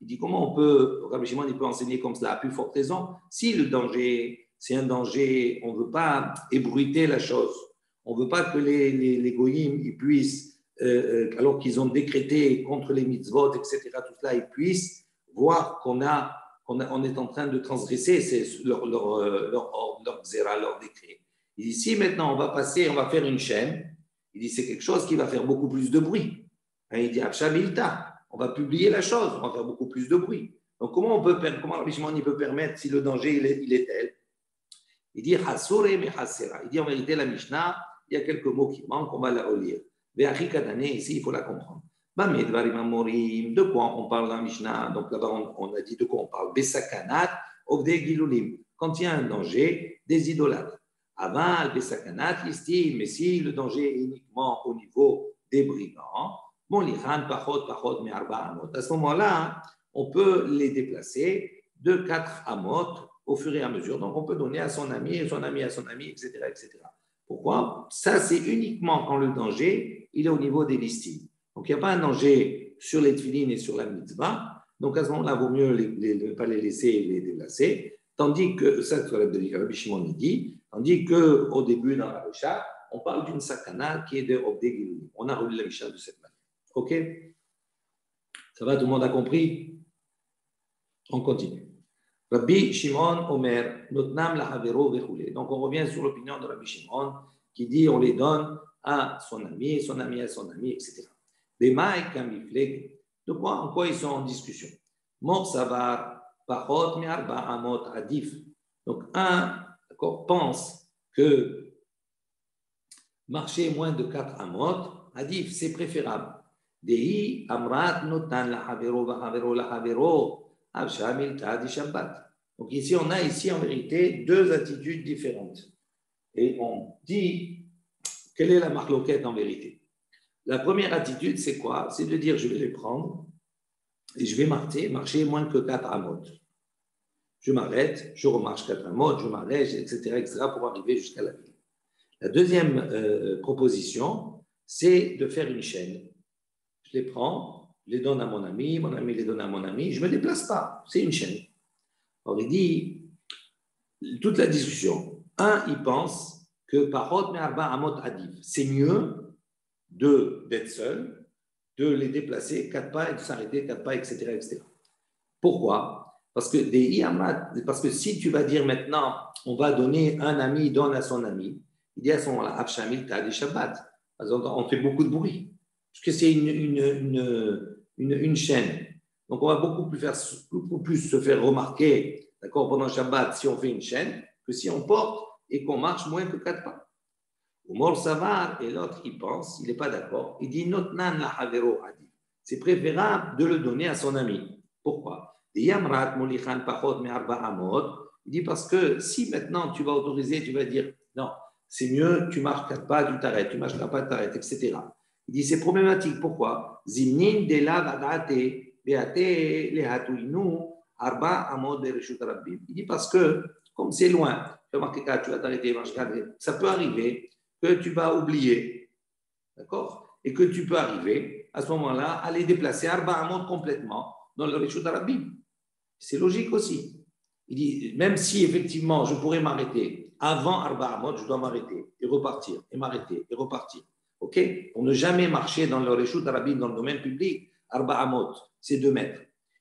Speaker 1: dit, comment on peut, Rabbi Shimon, il peut enseigner comme cela, à plus forte raison, si le danger, c'est un danger, on ne veut pas ébruiter la chose, on ne veut pas que les goyim, ils puissent, alors qu'ils ont décrété contre les mitzvot, etc., tout cela, ils puissent voir qu'on est en train de transgresser leur zéra, leur décret. Il dit, si maintenant on va faire une chaîne, Il dit c'est quelque chose qui va faire beaucoup plus de bruit. Il dit Abshamilta, on va publier la chose, on va faire beaucoup plus de bruit. Donc comment Rabbi Shimon peut permettre si le danger il est tel? Il dit Hasure me hasera. Il dit en vérité la Mishnah, il y a quelques mots qui manquent, on va la relire. Ve'achi kadane, ici il faut la comprendre. De quoi on parle dans la Mishnah? Donc là-bas on a dit de quoi on parle. Besakanat, Ovde Gilulim. Quand il y a un danger, des idolâtres. Aval, Besakanat, Listim. Mais si le danger est uniquement au niveau des brigands, bon, l'Iran, Pachot, mais Arba Amot. À ce moment-là, on peut les déplacer de 4 amot au fur et à mesure. Donc, on peut donner à son ami, à son ami, à son ami, etc. etc. Pourquoi? Ça, c'est uniquement quand le danger, il est au niveau des listines. Donc, il n'y a pas un danger sur les tefilines et sur la mitzvah. Donc, à ce moment-là, il vaut mieux ne pas les laisser et les déplacer. Tandis que, ça, c'est ce que Rabbi Shimon dit, tandis qu'au début, dans la Mishnah, on parle d'une sakana qui est de Obde Gilulim. On a relu la Mishnah de cette manière. OK? Ça va, tout le monde a compris? On continue. Rabbi Shimon Omer, Notnam la Havero Vechule. Donc on revient sur l'opinion de Rabbi Shimon qui dit on les donne à son ami, son ami à son ami, etc. Bemaï Kamifleg. De quoi, en quoi ils sont en discussion? Mor Savar, Pachot Miarba Amot Adif. Donc un pense que marcher moins de 4 amot, Adif, c'est préférable. Dei Amrat Notan la Havero Vahavero la Havero. Donc ici, on a ici en vérité 2 attitudes différentes. Et on dit, quelle est la marloquette en vérité? La première attitude, c'est quoi? C'est de dire, je vais les prendre et je vais marcher moins que 4 amot. Je m'arrête, je remarche 4 amot, je m'arrête, etc., pour arriver jusqu'à la ville. La deuxième proposition, c'est de faire une chaîne. Je les prends, je les donne à mon ami les donne à mon ami, je ne me déplace pas, c'est une chaîne. Alors il dit, toute la discussion, il pense que Parot Me'arba Amot Adif, c'est mieux d'être seul, de les déplacer 4 pas et de s'arrêter 4 pas, etc. etc. Pourquoi? Parce que si tu vas dire maintenant, on va donner un ami, donne à son ami, il dit à ce moment-là, Abshamil Ta'adi Shabbat, on fait beaucoup de bruit. Parce que c'est une chaîne. Donc, on va beaucoup plus se faire remarquer, d'accord, pendant Shabbat, si on fait une chaîne, que si on porte et qu'on marche moins que 4 pas. Umor Savar, et l'autre, il pense, il n'est pas d'accord. Il dit, Notnan la Havero Adi. C'est préférable de le donner à son ami. Pourquoi? Il dit parce que si maintenant tu vas autoriser, tu vas dire, non, c'est mieux, tu marches 4 pas, tu t'arrêtes, tu marches 4 pas, tu t'arrêtes, etc. Il dit c'est problématique. Pourquoi? Zimnin de la vadate beate lehatuinu arba amod de reshut rabbim. Il dit parce que comme c'est loin, tu vas marquer 4, tu vas t'arrêter, ça peut arriver que tu vas oublier, d'accord? Et que tu peux arriver à ce moment-là à les déplacer arba amod complètement dans le reshut rabbim. C'est logique aussi. Il dit même si effectivement je pourrais m'arrêter avant arba amod, je dois m'arrêter et repartir et m'arrêter et repartir. OK? Pour ne jamais marcher dans le Reshut Rabbim, dans le domaine public, Arba Amot, c'est 2 mètres.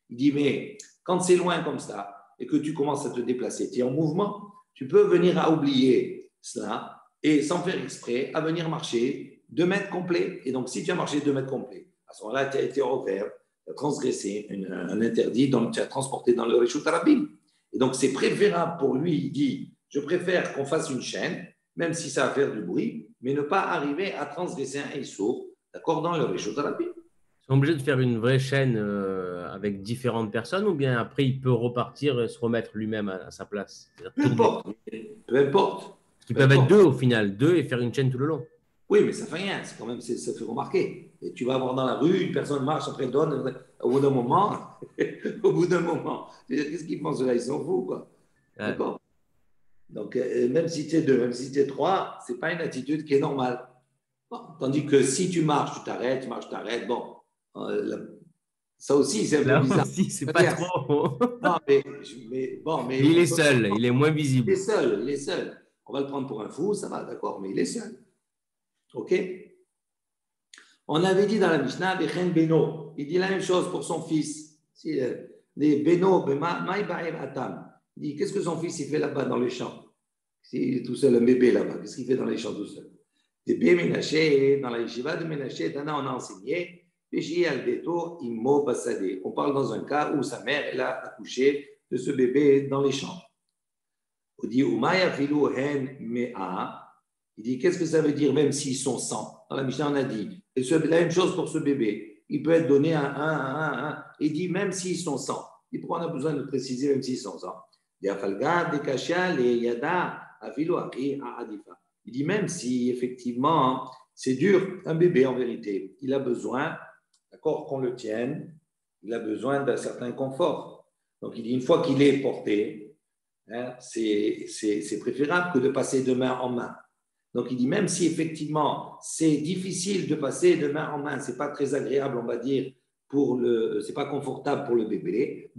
Speaker 1: Il dit, mais quand c'est loin comme ça et que tu commences à te déplacer, tu es en mouvement, tu peux venir à oublier cela et sans faire exprès, à venir marcher 2 mètres complets. Et donc, si tu as marché 2 mètres complets, à ce moment-là, tu as été offert, tu as transgressé un interdit, donc tu as transporté dans le Reshut Rabbim. Et donc, c'est préférable pour lui, il dit, je préfère qu'on fasse une chaîne, même si ça va faire du bruit, mais ne pas arriver à transgresser un issour, d'accord, dans le Reshut Rabbim.
Speaker 2: Ils sont obligés de faire une vraie chaîne avec différentes personnes ou bien après il peut repartir et se remettre lui-même à sa place?
Speaker 1: Peu importe. Peu importe.
Speaker 2: Ils peuvent être 2 au final, 2 et faire une chaîne tout le long.
Speaker 1: Oui, mais ça fait rien, c'est quand même, ça fait remarquer. Et tu vas voir dans la rue, une personne marche, après elle donne, au bout d'un moment, qu'est-ce qu'ils pensent là? Ils s'en foutent, quoi. Ouais. D'accord? Donc, même si tu es 2, même si tu es 3, ce n'est pas une attitude qui est normale. Bon, tandis que si tu marches, tu t'arrêtes, bon, ça aussi, c'est un peu bizarre.
Speaker 2: Aussi, c'est pas trop.
Speaker 1: Non, mais
Speaker 2: il est seul, il est moins visible.
Speaker 1: Il est seul. On va le prendre pour un fou, ça va, d'accord, mais il est seul. OK? On avait dit dans la Mishnah, Beno, il dit la même chose pour son fils. Les Beno, Atam. Il dit, qu'est-ce que son fils il fait là-bas dans les champs? S'il est tout seul, un bébé là-bas, qu'est-ce qu'il fait dans les champs tout seul? Bébé Ménaché, dans la yeshiva de Ménaché, Tana, on a enseigné, on parle dans un cas où sa mère elle a accouché de ce bébé dans les champs. On dit, il dit, qu'est-ce que ça veut dire même s'ils sont 100? Dans la Mishnah, on a dit, et la même chose pour ce bébé. Il peut être donné à un. Il dit, même s'ils sont 100. Et pourquoi on a besoin de préciser même s'ils sont 100? Il dit, même si effectivement, c'est dur, un bébé en vérité, il a besoin, d'accord, qu'on le tienne, il a besoin d'un certain confort. Donc il dit, une fois qu'il est porté, hein, c'est préférable que de passer de main en main. Donc il dit, même si effectivement c'est difficile de passer de main en main, c'est pas très agréable, on va dire, c'est pas confortable pour le bébé,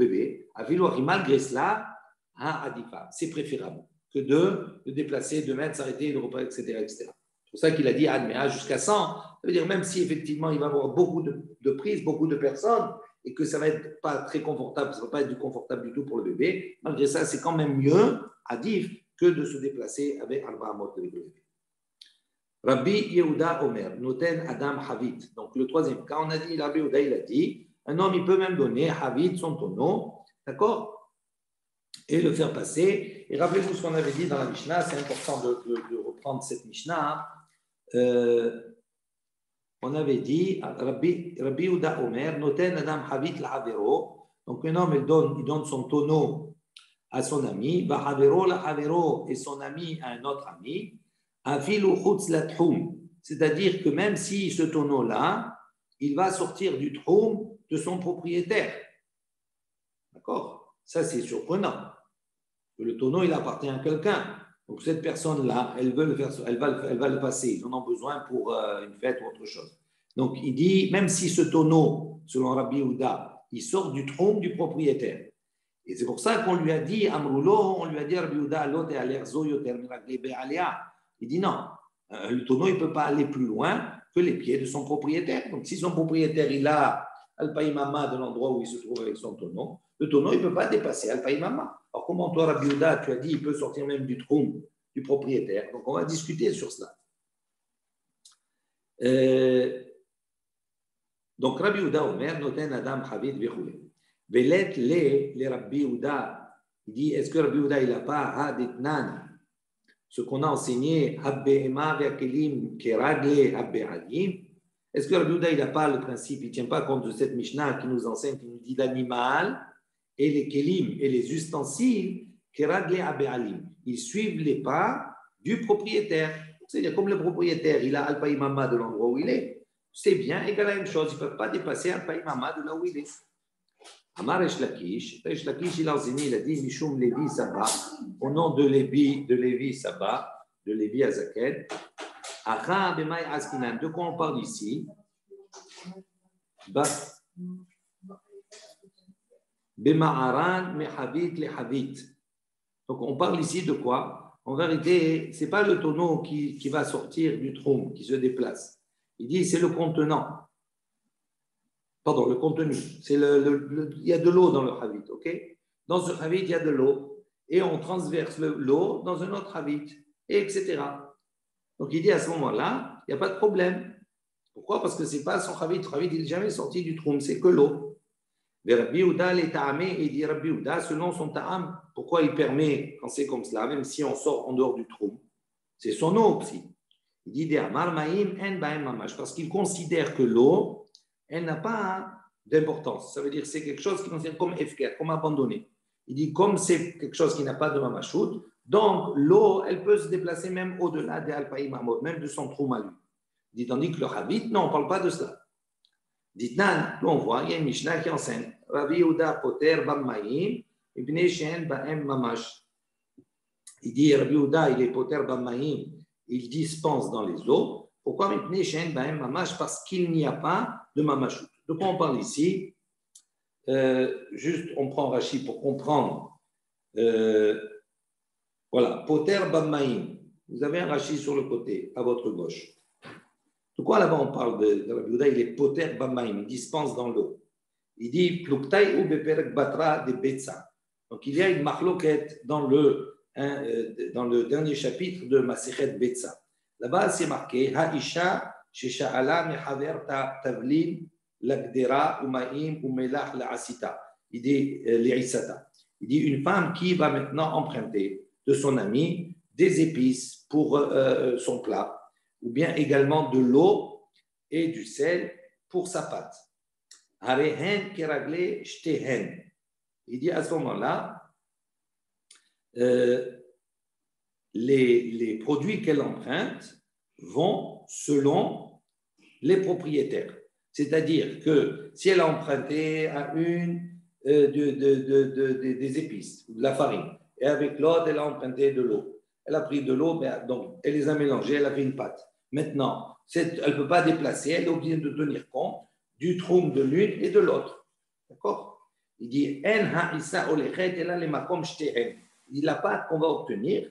Speaker 1: malgré cela, Adifa, c'est préférable que de déplacer, de mettre, s'arrêter, de repartir, etc., etc. C'est pour ça qu'il a dit Admea jusqu'à 100. Ça veut dire même si effectivement il va y avoir beaucoup de prises, beaucoup de personnes, et que ça ne va être pas très confortable, ça ne va pas être du confortable du tout pour le bébé, malgré ça, c'est quand même mieux, Adif, que de se déplacer avec Arba Amot avec le bébé. Rabbi Yehuda Omer, Noten Adam Havit. Donc le troisième cas, on a dit, Rabbi Yehuda, il a dit, un homme, il peut même donner Havit, son tonneau, d'accord, et le faire passer. Et rappelez-vous ce qu'on avait dit dans la Mishnah, c'est important de reprendre cette Mishnah. On avait dit, Rabbi Yehuda Omer, Noten Adam Havit l'Havero. Donc un homme, il donne son tonneau à son ami, Havero l'Havero et son ami à un autre ami. C'est-à-dire que même si ce tonneau-là, il va sortir du troum de son propriétaire. D'accord? Ça, c'est surprenant. Le tonneau, il appartient à quelqu'un. Donc, cette personne-là, elle va le passer. Ils en ont besoin pour une fête ou autre chose. Donc, il dit, même si ce tonneau, selon Rabbi Yehuda, il sort du troum du propriétaire. Et c'est pour ça qu'on lui a dit, Amroulo, on lui a dit, Rabbi Yehuda, l'autre est à l'erzo yoter miraglé be'alea. Il dit non, le tonneau, il ne peut pas aller plus loin que les pieds de son propriétaire. Donc, si son propriétaire, il a Al-Païmama de l'endroit où il se trouve avec son tonneau, le tonneau, il ne peut pas dépasser Al-Païmama. Alors, comment toi, Rabbi Yehuda, tu as dit, il peut sortir même du troum du propriétaire. Donc, on va discuter sur cela. Donc, Rabbi Yehuda Omer, Noten Adam Chavid Vechoulé. Velet les Rabbi Yehuda, il dit, est-ce que Rabbi Yehuda, il n'a pas Haditnan, ce qu'on a enseigné, est-ce que Rabbi Yehuda, il n'a pas le principe, il ne tient pas compte de cette Mishnah qui nous enseigne, qui nous dit l'animal et les kelim et les ustensiles, ils suivent les pas du propriétaire. C'est-à-dire, comme le propriétaire, il a Al-Païmama de l'endroit où il est, c'est bien égal à la même chose, ils ne peuvent pas dépasser Al-Païmama de là où il est. Amar Resh Lakish, il a enseigné, il a dit Mishum Levi Saba, au nom de Lévi Saba, de Lévi Azaken. Acha Bemay Askinan, de quoi on parle ici? Bema'aran Mehavit Lehavit. Donc on parle ici de quoi? En vérité, ce n'est pas le tonneau qui va sortir du troum, qui se déplace. Il dit c'est le contenant. Pardon, le contenu. Il y a de l'eau dans le havit, ok? Dans ce havit, il y a de l'eau et on transverse l'eau dans un autre havit, et etc. Donc il dit à ce moment-là, il n'y a pas de problème. Pourquoi? Parce que ce n'est pas son havit. Le havit, il n'est jamais sorti du troum, c'est que l'eau. Mais Rabbi Yehuda, les ta'amé, il dit Rabbi Yehuda, selon son ta'am, pourquoi il permet, quand c'est comme cela, même si on sort en dehors du troum, c'est son eau aussi. Il dit des amar ma'im en ba'em mamash, parce qu'il considère que l'eau, elle n'a pas d'importance. Ça veut dire que c'est quelque chose qui considère comme efker, comme abandonné. Il dit comme c'est quelque chose qui n'a pas de mamachout, donc l'eau, elle peut se déplacer même au-delà des alpaïm amod, même de son troum à lui. Il dit tandis que le havit, non, on ne parle pas de cela. Dit nan, nous on voit, il y a une Mishnah qui enseigne Rabbi Yehuda poter bammaïm ibne shen ba'em mamash. Il dit Rabbi Yehuda, il est poter bammaïm, il dispense dans les eaux. Pourquoi ibne shen ba'em mamash? Parce qu'il n'y a pas de mamachout. De quoi on parle ici? Juste, on prend Rashi pour comprendre. Voilà, poter bammaïm. Vous avez un Rashi sur le côté, à votre gauche. De quoi là-bas on parle de Rabbi Yehuda? Il est poter bamaim, il dispense dans l'eau. Il dit pluktai ou beperek batra de betsa. Donc il y a une machloket dans le dernier chapitre de Masechet Betsa. Là-bas, c'est marqué Haisha shesha'ala mehaver tavlin l'agdera umaim umelah la'asita. Il dit l'isata. Il dit une femme qui va maintenant emprunter de son ami des épices pour son plat, ou bien également de l'eau et du sel pour sa pâte. Harehen keragle shtehen. Il dit à ce moment-là, les produits qu'elle emprunte vont selon les propriétaires. C'est-à-dire que si elle a emprunté à une des épices, de la farine, et avec l'autre, elle a emprunté de l'eau. Elle a pris de l'eau, donc elle les a mélangées, elle a fait une pâte. Maintenant, elle ne peut pas déplacer, elle est obligée de tenir compte du troum de l'une et de l'autre. D'accord? Il dit la pâte qu'on va obtenir,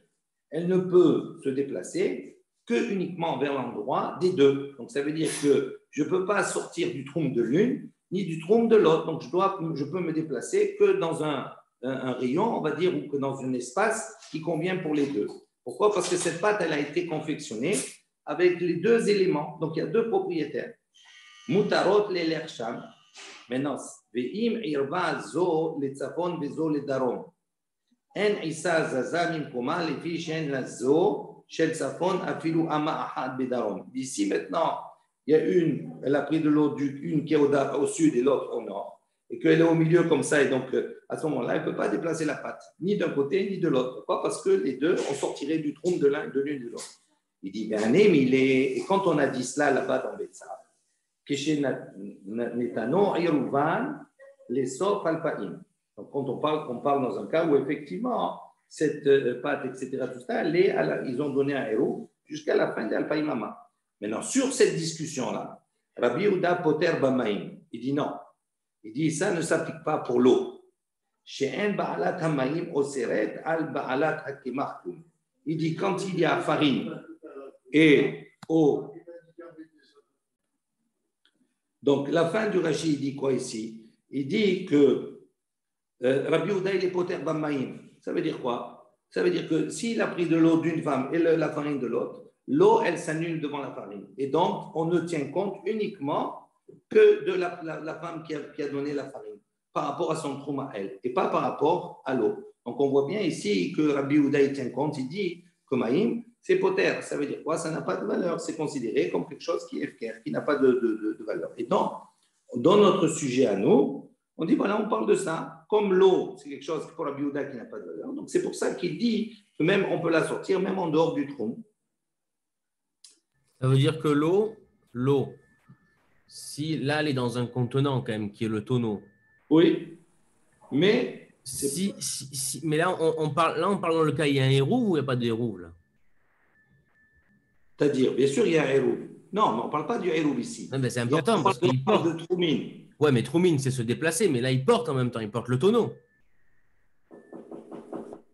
Speaker 1: elle ne peut se déplacer que uniquement vers l'endroit des deux. Donc ça veut dire que je ne peux pas sortir du troum de l'une ni du troum de l'autre. Donc je peux me déplacer que dans un rayon, on va dire, ou que dans un espace qui convient pour les deux. Pourquoi? Parce que cette pâte, elle a été confectionnée avec les deux éléments. Donc il y a deux propriétaires. Mutarot le lersham. Maintenant, ve'im irva zo le tzafon vezo le darom. En isa zaza mimkoma lefi shen la zo shel tzafon afilu ama ahad bedarom. D'ici maintenant, il y a elle a pris de l'eau une qui est au sud et l'autre au nord, et qu'elle est au milieu comme ça, et donc à ce moment-là, elle ne peut pas déplacer la pâte, ni d'un côté ni de l'autre. Pourquoi? Parce que les deux, on sortirait du trône de l'un et de l'une et de l'autre. Il dit, et quand on a dit cela là-bas dans Betsa, Netano, Yeruvan, les Sof Alpaïm. Donc quand on parle dans un cas où effectivement, cette pâte, etc., tout ça, ils ont donné un héros jusqu'à la fin d'Alpaïmama. Maintenant, sur cette discussion-là, Rabbi Yehuda Poter Bamaim, il dit non. Il dit ça ne s'applique pas pour l'eau. She'en ba'alat hamaim oseret al ba'alat hakemachum. Il dit quand il y a farine et eau. Donc la fin du Rashi, il dit quoi ici? Il dit que Rabbi Yehuda il est Poter Bamaim. Ça veut dire quoi? Ça veut dire que s'il a pris de l'eau d'une femme et la farine de l'autre, l'eau, elle s'annule devant la farine. Et donc, on ne tient compte uniquement que de la femme qui a donné la farine, par rapport à son troum à elle, et pas par rapport à l'eau. Donc, on voit bien ici que Rabbi Yehuda tient compte, il dit que Maïm, c'est poter. Ça veut dire quoi? Ça n'a pas de valeur. C'est considéré comme quelque chose qui est efker, qui n'a pas de valeur. Et donc, dans notre sujet à nous, on dit, voilà, on parle de ça. Comme l'eau, c'est quelque chose pour Rabbi Yehuda qui n'a pas de valeur. Donc, c'est pour ça qu'il dit que même on peut la sortir, même en dehors du troum.
Speaker 2: Ça veut dire que l'eau, si là, elle est dans un contenant quand même, qui est le tonneau.
Speaker 1: Oui, mais…
Speaker 2: mais là, on parle dans le cas, il y a un héros ou il n'y a pas de héros là?
Speaker 1: C'est-à-dire, bien sûr, il y a un héros. Non, mais on ne parle pas du héros ici.
Speaker 2: Non, mais c'est important parce qu'il porte…
Speaker 1: de troumine.
Speaker 2: Ouais, mais troumine, c'est se déplacer, mais là, il porte en même temps, il porte le tonneau.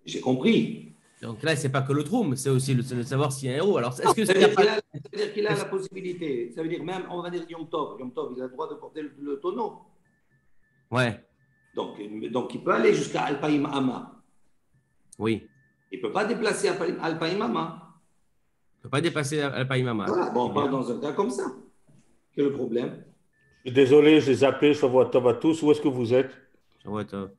Speaker 1: J'ai compris.
Speaker 2: Donc là, ce n'est pas que le troum, c'est aussi de savoir s'il y a un héros. Alors, est-ce que
Speaker 1: c'est-à-dire qu'il a la possibilité. Ça veut dire même, on va dire Yom Tov, il a le droit de porter le tonneau.
Speaker 2: Ouais.
Speaker 1: Donc, il peut aller jusqu'à Alpaïm Ama.
Speaker 2: Oui.
Speaker 1: Il ne peut pas déplacer Alpaïm Ama.
Speaker 2: Il ne peut pas dépasser Alpaïm Ama.
Speaker 1: Voilà, bon, on parle dans un cas comme ça. Quel est le problème?
Speaker 4: Je suis désolé, je les appelle Shavuot Tov à tous. Où est-ce que vous êtes?
Speaker 2: Shavuot Tov.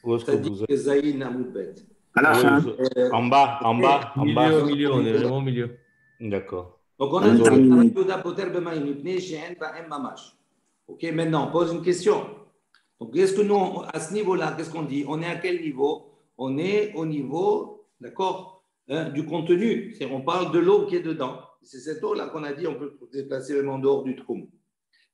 Speaker 4: Où est-ce que vous êtes?
Speaker 1: Zaïn Amoudbet.
Speaker 3: À la fin.
Speaker 4: En bas.
Speaker 2: Au milieu, on est vraiment au milieu.
Speaker 4: D'accord.
Speaker 1: Donc, on a Ok, maintenant, on pose une question. Donc, qu'est-ce que nous, à ce niveau-là, qu'est-ce qu'on dit? On est à quel niveau? On est au niveau, d'accord, du contenu. C'est-à-dire, on parle de l'eau qui est dedans. C'est cette eau-là qu'on a dit, on peut se déplacer même en dehors du troum.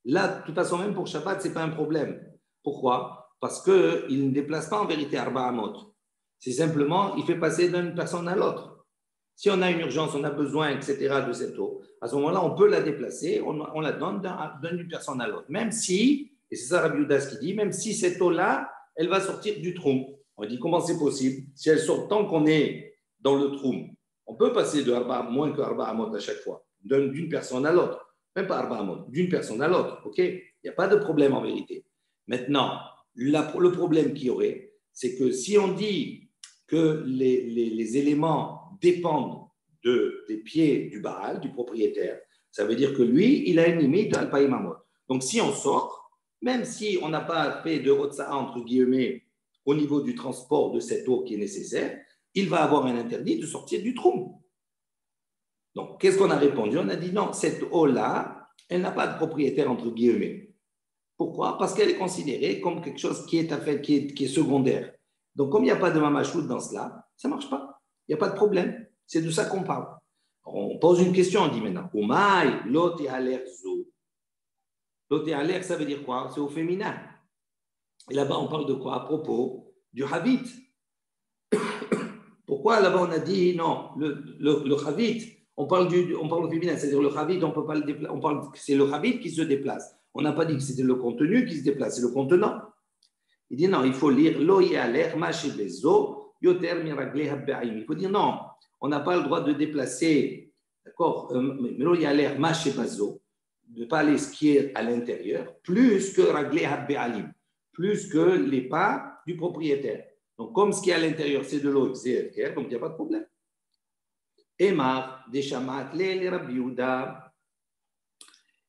Speaker 1: Là, de toute façon, même pour Shabbat, ce n'est pas un problème. Pourquoi? Parce qu'il ne déplace pas en vérité Arba Amot. C'est simplement, il fait passer d'une personne à l'autre. Si on a une urgence, on a besoin, etc., de cette eau, à ce moment-là, on peut la déplacer, on la donne d'une personne à l'autre. Même si, et c'est ça Rabbi Yehuda qui dit, même si cette eau-là, elle va sortir du troum. On dit comment c'est possible? Si elle sort tant qu'on est dans le troum, on peut passer de moins que Arba Amot à chaque fois, d'une personne à l'autre. Même pas Arba Amot, d'une personne à l'autre. Ok? Il n'y a pas de problème en vérité. Maintenant, le problème qu'il y aurait, c'est que si on dit que les éléments dépendent des pieds du Baal, du propriétaire, ça veut dire que lui, il a une limite à Al-Païmamot. Donc, si on sort, même si on n'a pas fait de Hotsa'a, entre guillemets, au niveau du transport de cette eau qui est nécessaire, il va avoir un interdit de sortir du trou. Donc, qu'est-ce qu'on a répondu? On a dit non, cette eau-là, elle n'a pas de propriétaire, entre guillemets. Pourquoi? Parce qu'elle est considérée comme quelque chose qui est secondaire. Donc, comme il n'y a pas de mamachout dans cela, ça ne marche pas. Il n'y a pas de problème. C'est de ça qu'on parle. On pose une question, on dit maintenant, Oumaï, l'oti aler zo. L'oti aler, ça veut dire quoi? C'est au féminin. Et là-bas, on parle de quoi? À propos du Havit. Pourquoi là-bas, on a dit non, le Havit, on parle au féminin, c'est-à-dire le Havit, on peut pas le déplacer, on parle que c'est le Havit qui se déplace. On n'a pas dit que c'était le contenu qui se déplace, c'est le contenant. Il dit non, il faut lire l'oïe à l'air, maché bezo, yoter miraglé habbaïm. Il faut dire non, on n'a pas le droit de déplacer, d'accord, l'oïe à l'air, maché bezo, de ne pas aller skier à l'intérieur, plus que raglé habbaïm, plus que les pas du propriétaire. Donc, comme ce qui est à l'intérieur, c'est de l'eau, c'est FKR, donc il n'y a pas de problème. Emar, des chamat, les Rabbi Yehuda,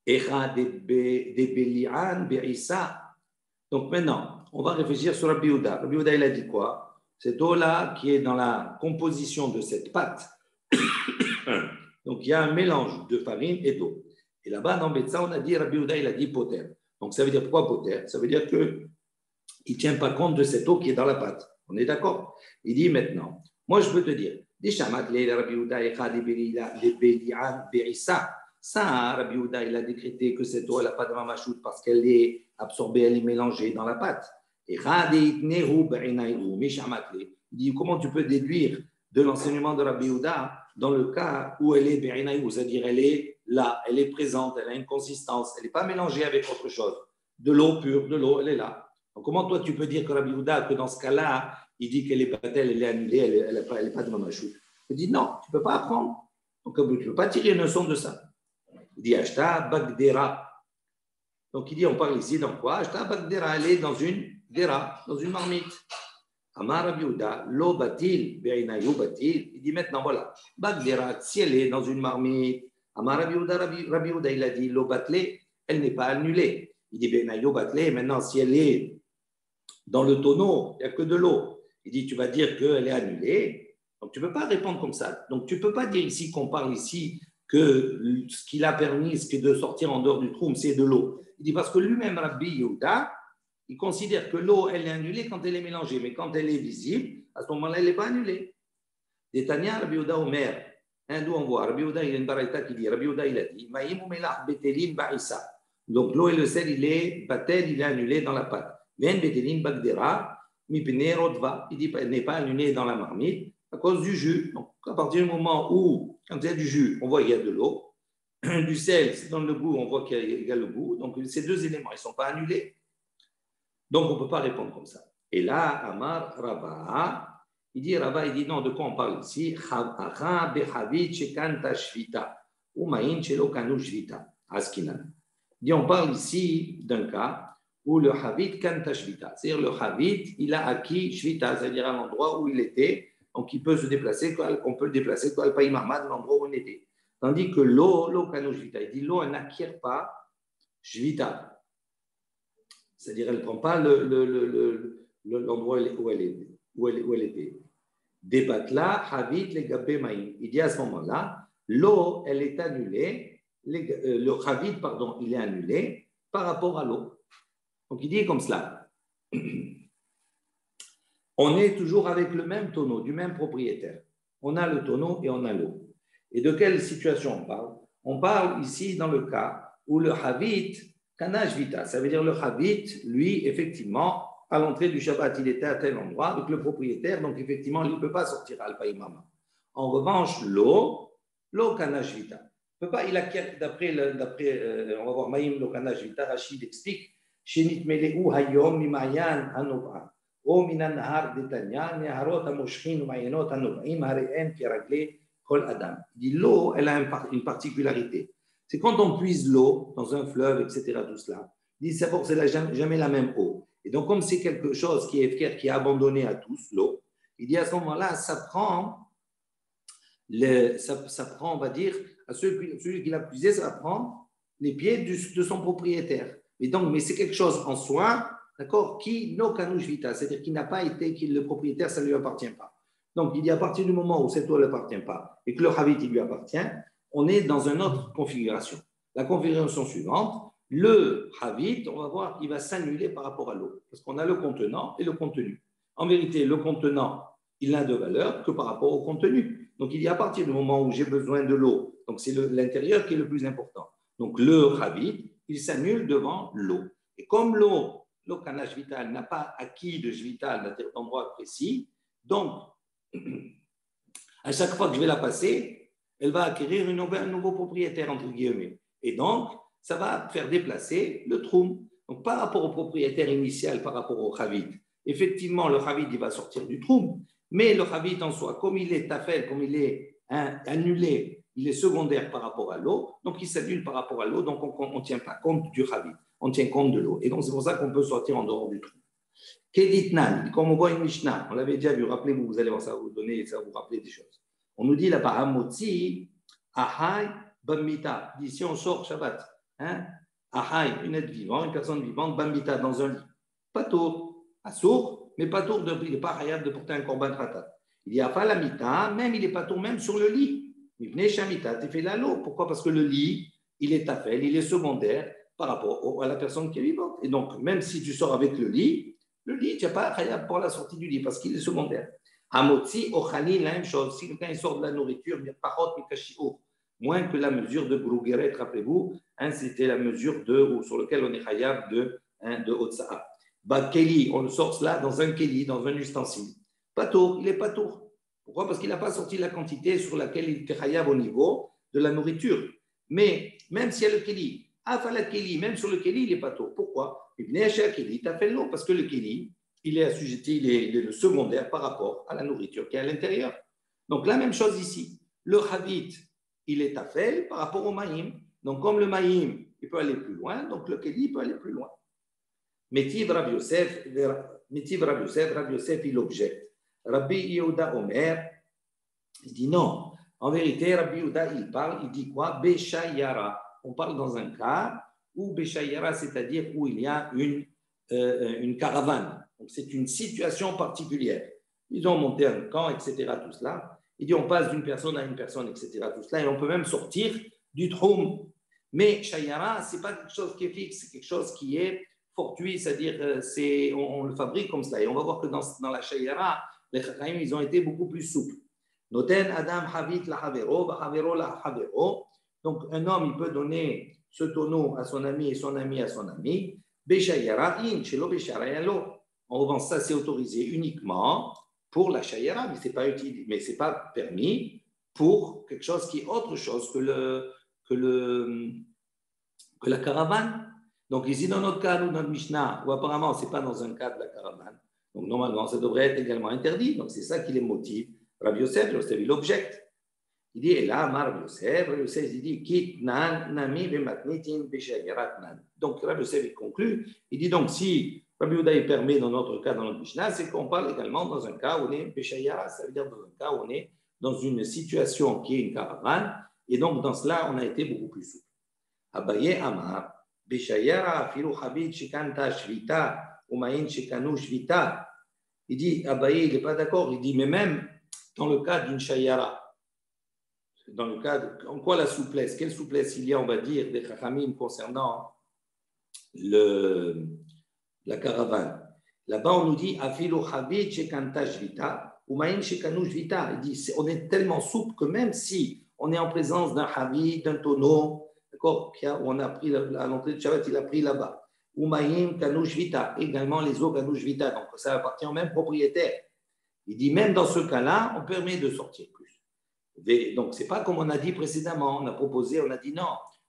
Speaker 1: Echa de Belian, Be'issa. Donc maintenant, on va réfléchir sur Rabbi Yehuda. Rabbi Yehuda, il a dit quoi? Cette eau-là qui est dans la composition de cette pâte. Donc, il y a un mélange de farine et d'eau. Et là-bas, dans Betsa, on a dit, Rabbi Yehuda, il a dit poter. Donc, ça veut dire pourquoi poter? Ça veut dire qu'il ne tient pas compte de cette eau qui est dans la pâte. On est d'accord? Il dit maintenant, moi je peux te dire, ça, Rabbi Yehuda, il a décrété que cette eau n'a pas de mamachout parce qu'elle est absorbée, elle est mélangée dans la pâte. Il dit, comment tu peux déduire de l'enseignement de Rabbi Yehuda dans le cas où elle est be'inaïou, c'est-à-dire elle est là, elle est présente, elle a une consistance, elle n'est pas mélangée avec autre chose. De l'eau pure, de l'eau, elle est là. Donc, comment toi tu peux dire que Rabbi Yehuda, que dans ce cas-là, il dit qu'elle est battelle, elle est annulée, elle n'est pas de mamachout? Il dit non, tu ne peux pas apprendre. Donc, tu ne peux pas tirer une leçon de ça. Il dit Ashta Bagdera. Donc, il dit on parle ici dans quoi? Ashta Bagdera, elle est dans une dera, dans une marmite. Amar Rabbi Yehuda, lo batil, be'inayu batil. Il dit maintenant voilà, Bagdera, si elle est dans une marmite, Amar Rabbi Yehuda, il a dit lo batlé, elle n'est pas annulée. Il dit be'inayu batlé, maintenant si elle est dans le tonneau, il n'y a que de l'eau. Il dit, tu vas dire qu'elle est annulée. Donc, tu ne peux pas répondre comme ça. Donc, tu ne peux pas dire ici qu'on parle ici que ce qu'il a permis, ce qui est de sortir en dehors du trou, c'est de l'eau. Il dit, parce que lui-même, Rabbi Yehuda, il considère que l'eau, elle est annulée quand elle est mélangée. Mais quand elle est visible, à ce moment-là, elle n'est pas annulée. Détania, Rabbi Yehuda Omer. D'où on voit, Rabbi Yehuda, il y a une baraita qui dit, Rabbi Yehuda, il a dit, Maïm ou melach betelim ba'issa. Donc, l'eau et le sel, il est batel, il est annulé dans la pâte. Il dit, elle n'est pas annulée dans la marmite à cause du jus. Donc, à partir du moment où, quand il y a du jus, on voit qu'il y a de l'eau, du sel, c'est dans le goût, on voit qu'il y a le goût. Donc, ces deux éléments, ils ne sont pas annulés. Donc, on ne peut pas répondre comme ça. Et là, Amar Rava, il dit non, de quoi on parle ici? Il dit, on parle ici d'un cas où le Havit kanta shvita, c'est-à-dire le Havit, il a acquis shvita, c'est-à-dire à l'endroit où il était, donc il peut se déplacer, on peut le déplacer à l'Alpaï Mahmad, l'endroit où on était. Tandis que l'eau kanu shvita, il dit l'eau, elle n'acquiert pas shvita, c'est-à-dire elle ne prend pas l'endroit où elle était. Débatla Havit les gabé maïm. Il dit à ce moment-là, l'eau, elle est annulée, le Havit, pardon, il est annulé par rapport à l'eau. Donc, il dit comme cela. On est toujours avec le même tonneau, du même propriétaire. On a le tonneau et on a l'eau. Et de quelle situation on parle? On parle ici dans le cas où le Havit, Kanaj Vita, ça veut dire le Havit, lui, effectivement, à l'entrée du Shabbat, il était à tel endroit avec le propriétaire, donc effectivement, il ne peut pas sortir à Al-Païmama. En revanche, l'eau Kanaj Vita. Il ne peut pas, il acquiert, d'après, on va voir Maïm, l'eau Kanaj Vita, Rachid explique. שנתמלאו היום ממעיין הנובע, או מן הנהר דתניא, נהרות המושכים ומעיינות הנובעים, הרי אין כרגלי כל אדם. L'eau, elle a une particularité. C'est quand on puise l'eau dans un fleuve, etc., tout cela, c'est jamais la même eau. Et donc, comme c'est quelque chose qui est abandonné à tous, l'eau, il dit à ce moment-là, ça prend ça prend, on va dire, à celui qui l'a puisé, ça prend les pieds de son propriétaire. Mais c'est quelque chose en soi, d'accord, qui no kanush vita, c'est-à-dire qui n'a pas été, le propriétaire, ça ne lui appartient pas. Donc, il dit à partir du moment où cette eau ne lui appartient pas et que le Havit, il lui appartient, on est dans une autre configuration. La configuration suivante, le Havit, on va voir, il va s'annuler par rapport à l'eau, parce qu'on a le contenant et le contenu. En vérité, le contenant, il n'a de valeur que par rapport au contenu. Donc, il dit à partir du moment où j'ai besoin de l'eau, donc c'est l'intérieur qui est le plus important. Donc, le Havit, il s'annule devant l'eau. Et comme l'eau canage vital n'a pas acquis de vital d'un endroit précis, donc, à chaque fois que je vais la passer, elle va acquérir un nouveau propriétaire, entre guillemets. Et donc, ça va faire déplacer le troum. Donc, par rapport au propriétaire initial, par rapport au Havit, effectivement, le Havit, il va sortir du troum, mais le Havit en soi, comme il est tafel, comme il est annulé, il est secondaire par rapport à l'eau, donc il s'annule par rapport à l'eau, donc on ne tient pas compte du Havit, on tient compte de l'eau. Et donc, c'est pour ça qu'on peut sortir en dehors du troum. Keditnan, comme on voit une Mishnah, on l'avait déjà vu, rappelez-vous, vous allez voir, ça va vous donner, ça va vous rappeler des choses. On nous dit là-bas, Hamotzi, Ahai, Bamita, dit si on sort Shabbat, Ahai, une être vivante, une personne vivante, Bamita, dans un lit, pas tour, assour, mais pas tour, il n'est pas hayab de porter un korban khatat. Il y a pas la mita, même il n'est pas tour, même sur le lit. Il venait Shamita, tu fais l'eau. Pourquoi? Parce que le lit, il est tafel, il est secondaire par rapport à la personne qui est vivante. Et donc, même si tu sors avec le lit, tu n'as pas hayab pour la sortie du lit parce qu'il est secondaire. Hamotzi, Ochani, la même chose. Si quelqu'un sort de la nourriture, parot, mikashio, moins que la mesure de Grougeret, rappelez-vous, c'était la mesure sur laquelle on est hayab de Otsa'a. Keli, on le sort cela dans un keli, dans un ustensile. Pas tour, il n'est pas tour. Pourquoi? Parce qu'il n'a pas sorti la quantité sur laquelle il était hayab au niveau de la nourriture. Mais même s'il y a le keli, même sur le keli, il n'est pas tour. Pourquoi? Il venait acheter un keli, tu as fait l'eau, parce que le keli, il est assujetti, il est le secondaire par rapport à la nourriture qui est à l'intérieur. Donc la même chose ici. Le Havit, il est tafel par rapport au maïm. Donc comme le maïm, il peut aller plus loin, donc le keli peut aller plus loin. Métiv Rabbi Yosef, il objecte. Rabbi Yehuda Omer, il dit non. En vérité, Rabbi Yehuda, il parle, il dit quoi? Béchayara. On parle dans un cas où Béchayara, c'est-à-dire où il y a une caravane. Donc c'est une situation particulière. Ils ont monté un camp, etc. Tout cela. Il dit on passe d'une personne à une personne, etc. Tout cela. Et on peut même sortir du troum. Mais Shayara, ce n'est pas quelque chose qui est fixe, c'est quelque chose qui est fortuit, c'est-à-dire on le fabrique comme cela. Et on va voir que dans la Shayara, les Chachamim, ils ont été beaucoup plus souples. Noten Adam Havit la Havero, Havero la Havero. Donc un homme, il peut donner ce tonneau à son ami et son ami à son ami. Beshayara in, Shelo Beshayalo. En revanche, ça c'est autorisé uniquement pour la Shayara, mais ce n'est pas utile, mais c'est pas permis pour quelque chose qui est autre chose que la caravane. Donc ici, dans notre cas, nous, dans le Mishnah, où apparemment, ce n'est pas dans un cas de la caravane. Donc normalement, ça devrait être également interdit. Donc c'est ça qui les motive. Rabbi Yosef, il objecte. Il dit, et là, Rabbi Yosef, il dit, Kit nan nami bematnitin beshayarat nan. Donc Rabbi Yosef, il conclut. Il dit donc, si Rabbi Yehuda permet dans notre cas, dans notre Mishnah, c'est qu'on parle également dans un cas où on est beshayara, ça veut dire dans un cas où on est dans une situation qui est une caravane. Et donc dans cela, on a été beaucoup plus souple. Abaye Amar. Beshayara, Filu Habit, Shikanta, Shvita, Umayin, Shikanu, Shvita. Il dit, Abaye, il n'est pas d'accord. Il dit, mais même dans le cas d'une Shayara, dans le cas en quoi la souplesse, quelle souplesse il y a, on va dire, des Chachamim concernant la caravane. Là-bas, on nous dit, Afilu Habit, Shikanta, Shvita, Umayin, Shikanu, Shvita. Il dit, on est tellement souple que même si on est en présence d'un Habit, d'un tonneau, d'accord, où on a pris à l'entrée de Shabbat, il a pris là-bas. Umayim, Kanouch Vita, également les eaux Kanouch Vita, donc ça appartient au même propriétaire. Il dit même dans ce cas-là, on permet de sortir plus. Donc ce n'est pas comme on a dit précédemment, on a proposé, on a dit non.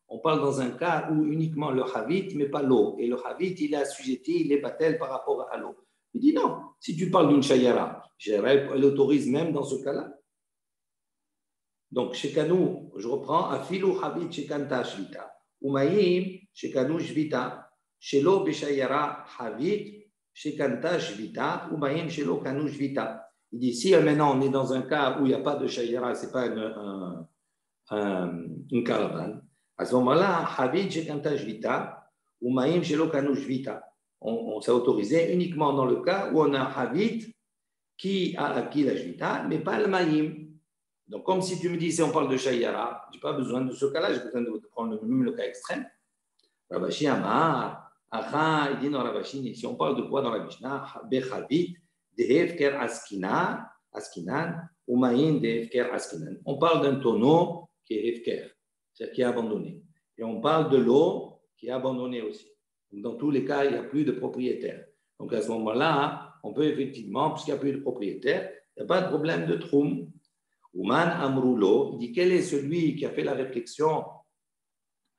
Speaker 1: On parle dans un cas où uniquement le Havit, mais pas l'eau. Et le Havit, il est assujetti, il est batel par rapport à l'eau. Il dit non, si tu parles d'une Shayara, elle autorise même dans ce cas-là. Donc, chez Kanou, je reprends, Afilu Habit Shekanta Shvita, Umayim Shekanu Shvita, Shelo Beshayara Habit Shekanta Shvita, Umayim Shelo Kanu Shvita. Il dit, si maintenant on est dans un cas où il n'y a pas de shayara, ce n'est pas une caravane, à ce moment-là, Havit Shekanta Jvita, ou Maïm Shelokanu Jvita. On s'est autorisé uniquement dans le cas où on a un Havit qui a acquis la Jvita, mais pas le Maïm. Donc, comme si tu me dis, si on parle de Shayara, je n'ai pas besoin de ce cas-là, j'ai besoin de prendre même le cas extrême. Ravashi Amar, Acha, il dit dans Ravashi, si on parle de quoi dans la Mishnah, Bechavit, Dehevker Askinan, ou Maïm Dehevker Askinan. On parle d'un tonneau qui est Hefker, c'est-à-dire qui est abandonné. Et on parle de l'eau qui est abandonnée aussi. Donc, dans tous les cas, il n'y a plus de propriétaire. Donc, à ce moment-là, on peut effectivement, puisqu'il n'y a plus de propriétaire, il n'y a pas de problème de troum. Ouman Amroulo, il dit quel est celui qui a fait la réflexion,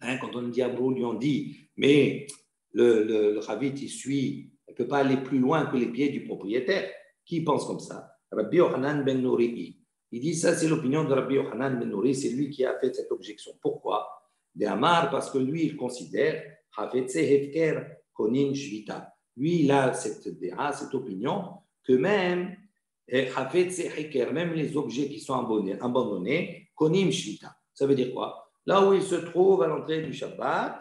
Speaker 1: quand on dit Amroul, on dit, mais le Ravit, il suit, il ne peut pas aller plus loin que les pieds du propriétaire. Qui pense comme ça? Rabbi Yochanan ben Nouri. Il dit ça, c'est l'opinion de Rabbi Yochanan ben Nouri, c'est lui qui a fait cette objection. Pourquoi? De Amar, parce que lui, il considère Hafetze Hefker Konin Shvita. Lui, il a cette opinion que même les objets qui sont abandonnés, Konim Shvita. Ça veut dire quoi? Là où ils se trouvent à l'entrée du Shabbat,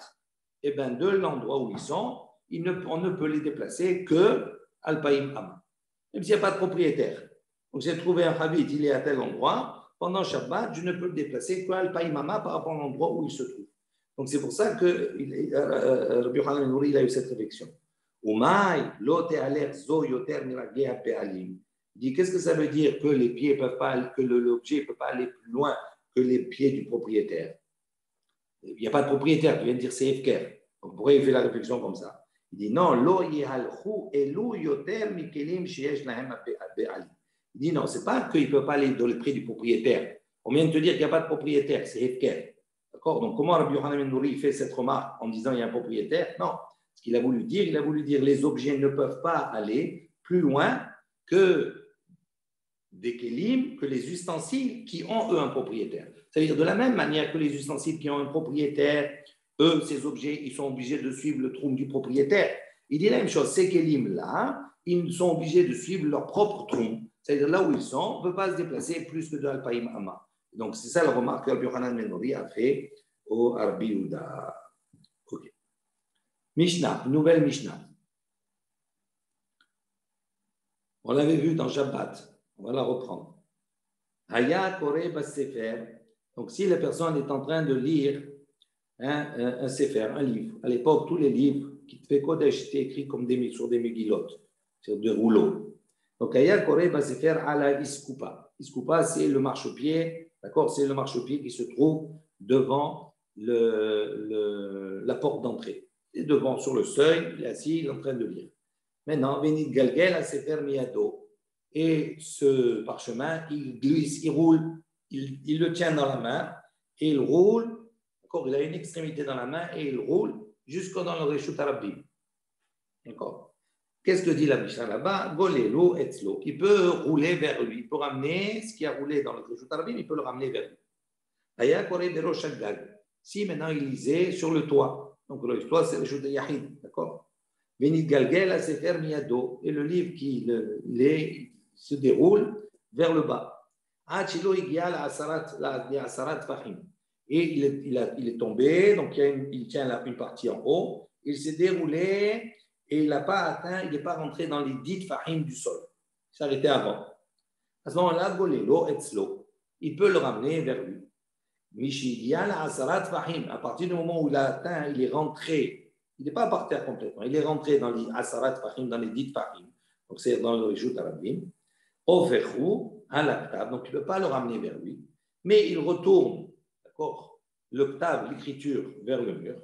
Speaker 1: eh ben, de l'endroit où ils sont, on ne peut les déplacer que Al-Païm Ama. Même s'il n'y a pas de propriétaire. Donc, j'ai trouvé un Havit, il est à tel endroit, pendant Shabbat, je ne peux le déplacer que Al-Païm Ama par rapport à l'endroit où il se trouve. Donc, c'est pour ça que Rabbi Yochanan ben Nouri a eu cette réflexion. Umay, lote aler zo yoter miragea pe'alim. Il dit, qu'est-ce que ça veut dire que les pieds peuvent pas, que l'objet ne peut pas aller plus loin que les pieds du propriétaire? Il n'y a pas de propriétaire qui vient de dire c'est Efker. Donc pourquoi il fait la réflexion comme ça? Il dit non, lo yehalchu elu yoter mikelim sheyesh lahem be'alim. Il dit non, c'est pas qu'il ne peut pas aller dans le prix du propriétaire. On vient de te dire qu'il n'y a pas de propriétaire, c'est Efker. D'accord? Donc comment Rabbi Yochanan ben Nouri fait cette remarque en disant il y a un propriétaire? Non. Ce qu'il a voulu dire, il a voulu dire les objets ne peuvent pas aller plus loin que des kélim, que les ustensiles qui ont, eux, un propriétaire. C'est-à-dire, de la même manière que les ustensiles qui ont un propriétaire, eux, ces objets, ils sont obligés de suivre le troum du propriétaire. Il dit la même chose, ces kélim-là, ils sont obligés de suivre leur propre troum. C'est-à-dire, là où ils sont, on ne peut pas se déplacer plus que de Al-Païm Amma. Donc, c'est ça la remarque que Rabbi Yochanan ben Nouri a fait au Rabbi Yehuda. Ok. Mishnah, nouvelle Mishnah. On l'avait vu dans Shabbat. On va la reprendre. Haya Kore Basefer. Donc, si la personne est en train de lire un sefer, un livre, à l'époque, tous les livres qui fait Kodesh étaient écrits comme sur des mégilotes, sur des rouleaux. Donc, Haya Kore Basefer ala Iskupa. Iskupa, c'est le marchepied, d'accord? C'est le marchepied qui se trouve devant la porte d'entrée. Et devant, sur le seuil, il est assis, il est en train de lire. Maintenant, Venit Galgel à Sefer Miyado. Et ce parchemin, il glisse, il roule, il le tient dans la main et il roule, d'accord, il a une extrémité dans la main et il roule jusqu'au dans le Reshut Arabim. D'accord. Qu'est-ce que dit la Mishnah là-bas? Golelo etzlo. Il peut rouler vers lui, il peut ramener ce qui a roulé dans le Reshut Arabim, il peut le ramener vers lui. Aya kore berosh hagag. Si maintenant il lisait sur le toit, donc le toit c'est le Reshut Yahid, d'accord. Venit Galgel à Sefer Miyado, et le livre qui se déroule vers le bas. Et il est tombé, donc il tient une partie en haut, il s'est déroulé et il n'a pas atteint, il n'est pas rentré dans les 10 fahim du sol. Il s'est arrêté avant. À ce moment-là, Golelo etzlo, il peut le ramener vers lui. À partir du moment où il a atteint, il est rentré. Il n'est pas par terre complètement. Il est rentré dans les Asarat Fahim, dans les 10 Fahim. Donc, c'est dans le Reshut Arabim. Ofechu, à l'octave. Donc, tu ne peux pas le ramener vers lui. Mais il retourne, d'accord, l'octave, l'écriture, vers le mur,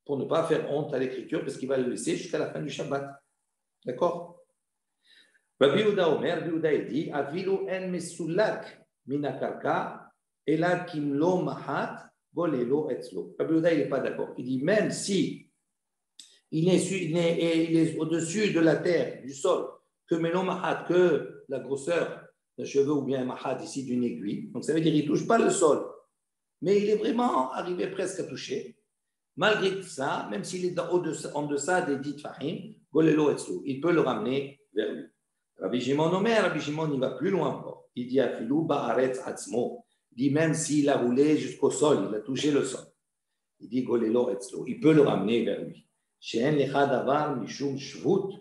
Speaker 1: pour ne pas faire honte à l'écriture, parce qu'il va le laisser jusqu'à la fin du Shabbat. D'accord? Rabbi Yehuda Omer, Rabbi Yehuda dit, Avilu en mesulak minakarka, ela kimlo mahat, golelo etzlo. Rabbi Yehuda, il n'est pas d'accord. Il dit, même si il est au-dessus de la terre, du sol, que Melo Mahat, que la grosseur d'un cheveu ou bien un Mahat ici d'une aiguille. Donc ça veut dire qu'il ne touche pas le sol, mais il est vraiment arrivé presque à toucher. Malgré tout ça, même s'il est en deçà des 10 Fahim, Golelo Etzlo, il peut le ramener vers lui. Rabbi Shimon Omer, Rabbi Shimon, il va plus loin encore. Il dit Afilou ba'aretz atzmo. Il dit même s'il a roulé jusqu'au sol, il a touché le sol. Il dit Golelo etzlo. Il peut le ramener vers lui. She'en lecha davar mishum shvut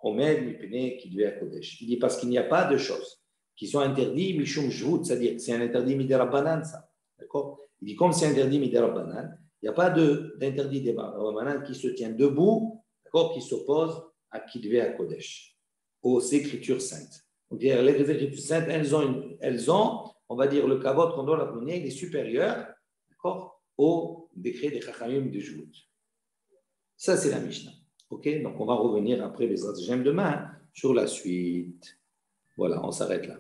Speaker 1: omed mipnei kidvei hakodesh. Il dit parce qu'il n'y a pas de choses qui sont interdites mishum shvut, c'est-à-dire que c'est un interdit midirabanan, ça. D'accord? Il dit comme c'est interdit midirabanan, il n'y a pas d'interdit des Rabbanan qui se tient debout, d'accord, qui s'oppose à Kidvei HaKodesh, aux Écritures saintes. Donc, les Écritures saintes, elles ont, on va dire, le kavod qu'on doit leur donner, il est supérieur, d'accord, au décret des Chachamim de Jout. Ça, c'est la Mishnah. Ok, donc on va revenir après les Hashem demain sur la suite. Voilà, on s'arrête là.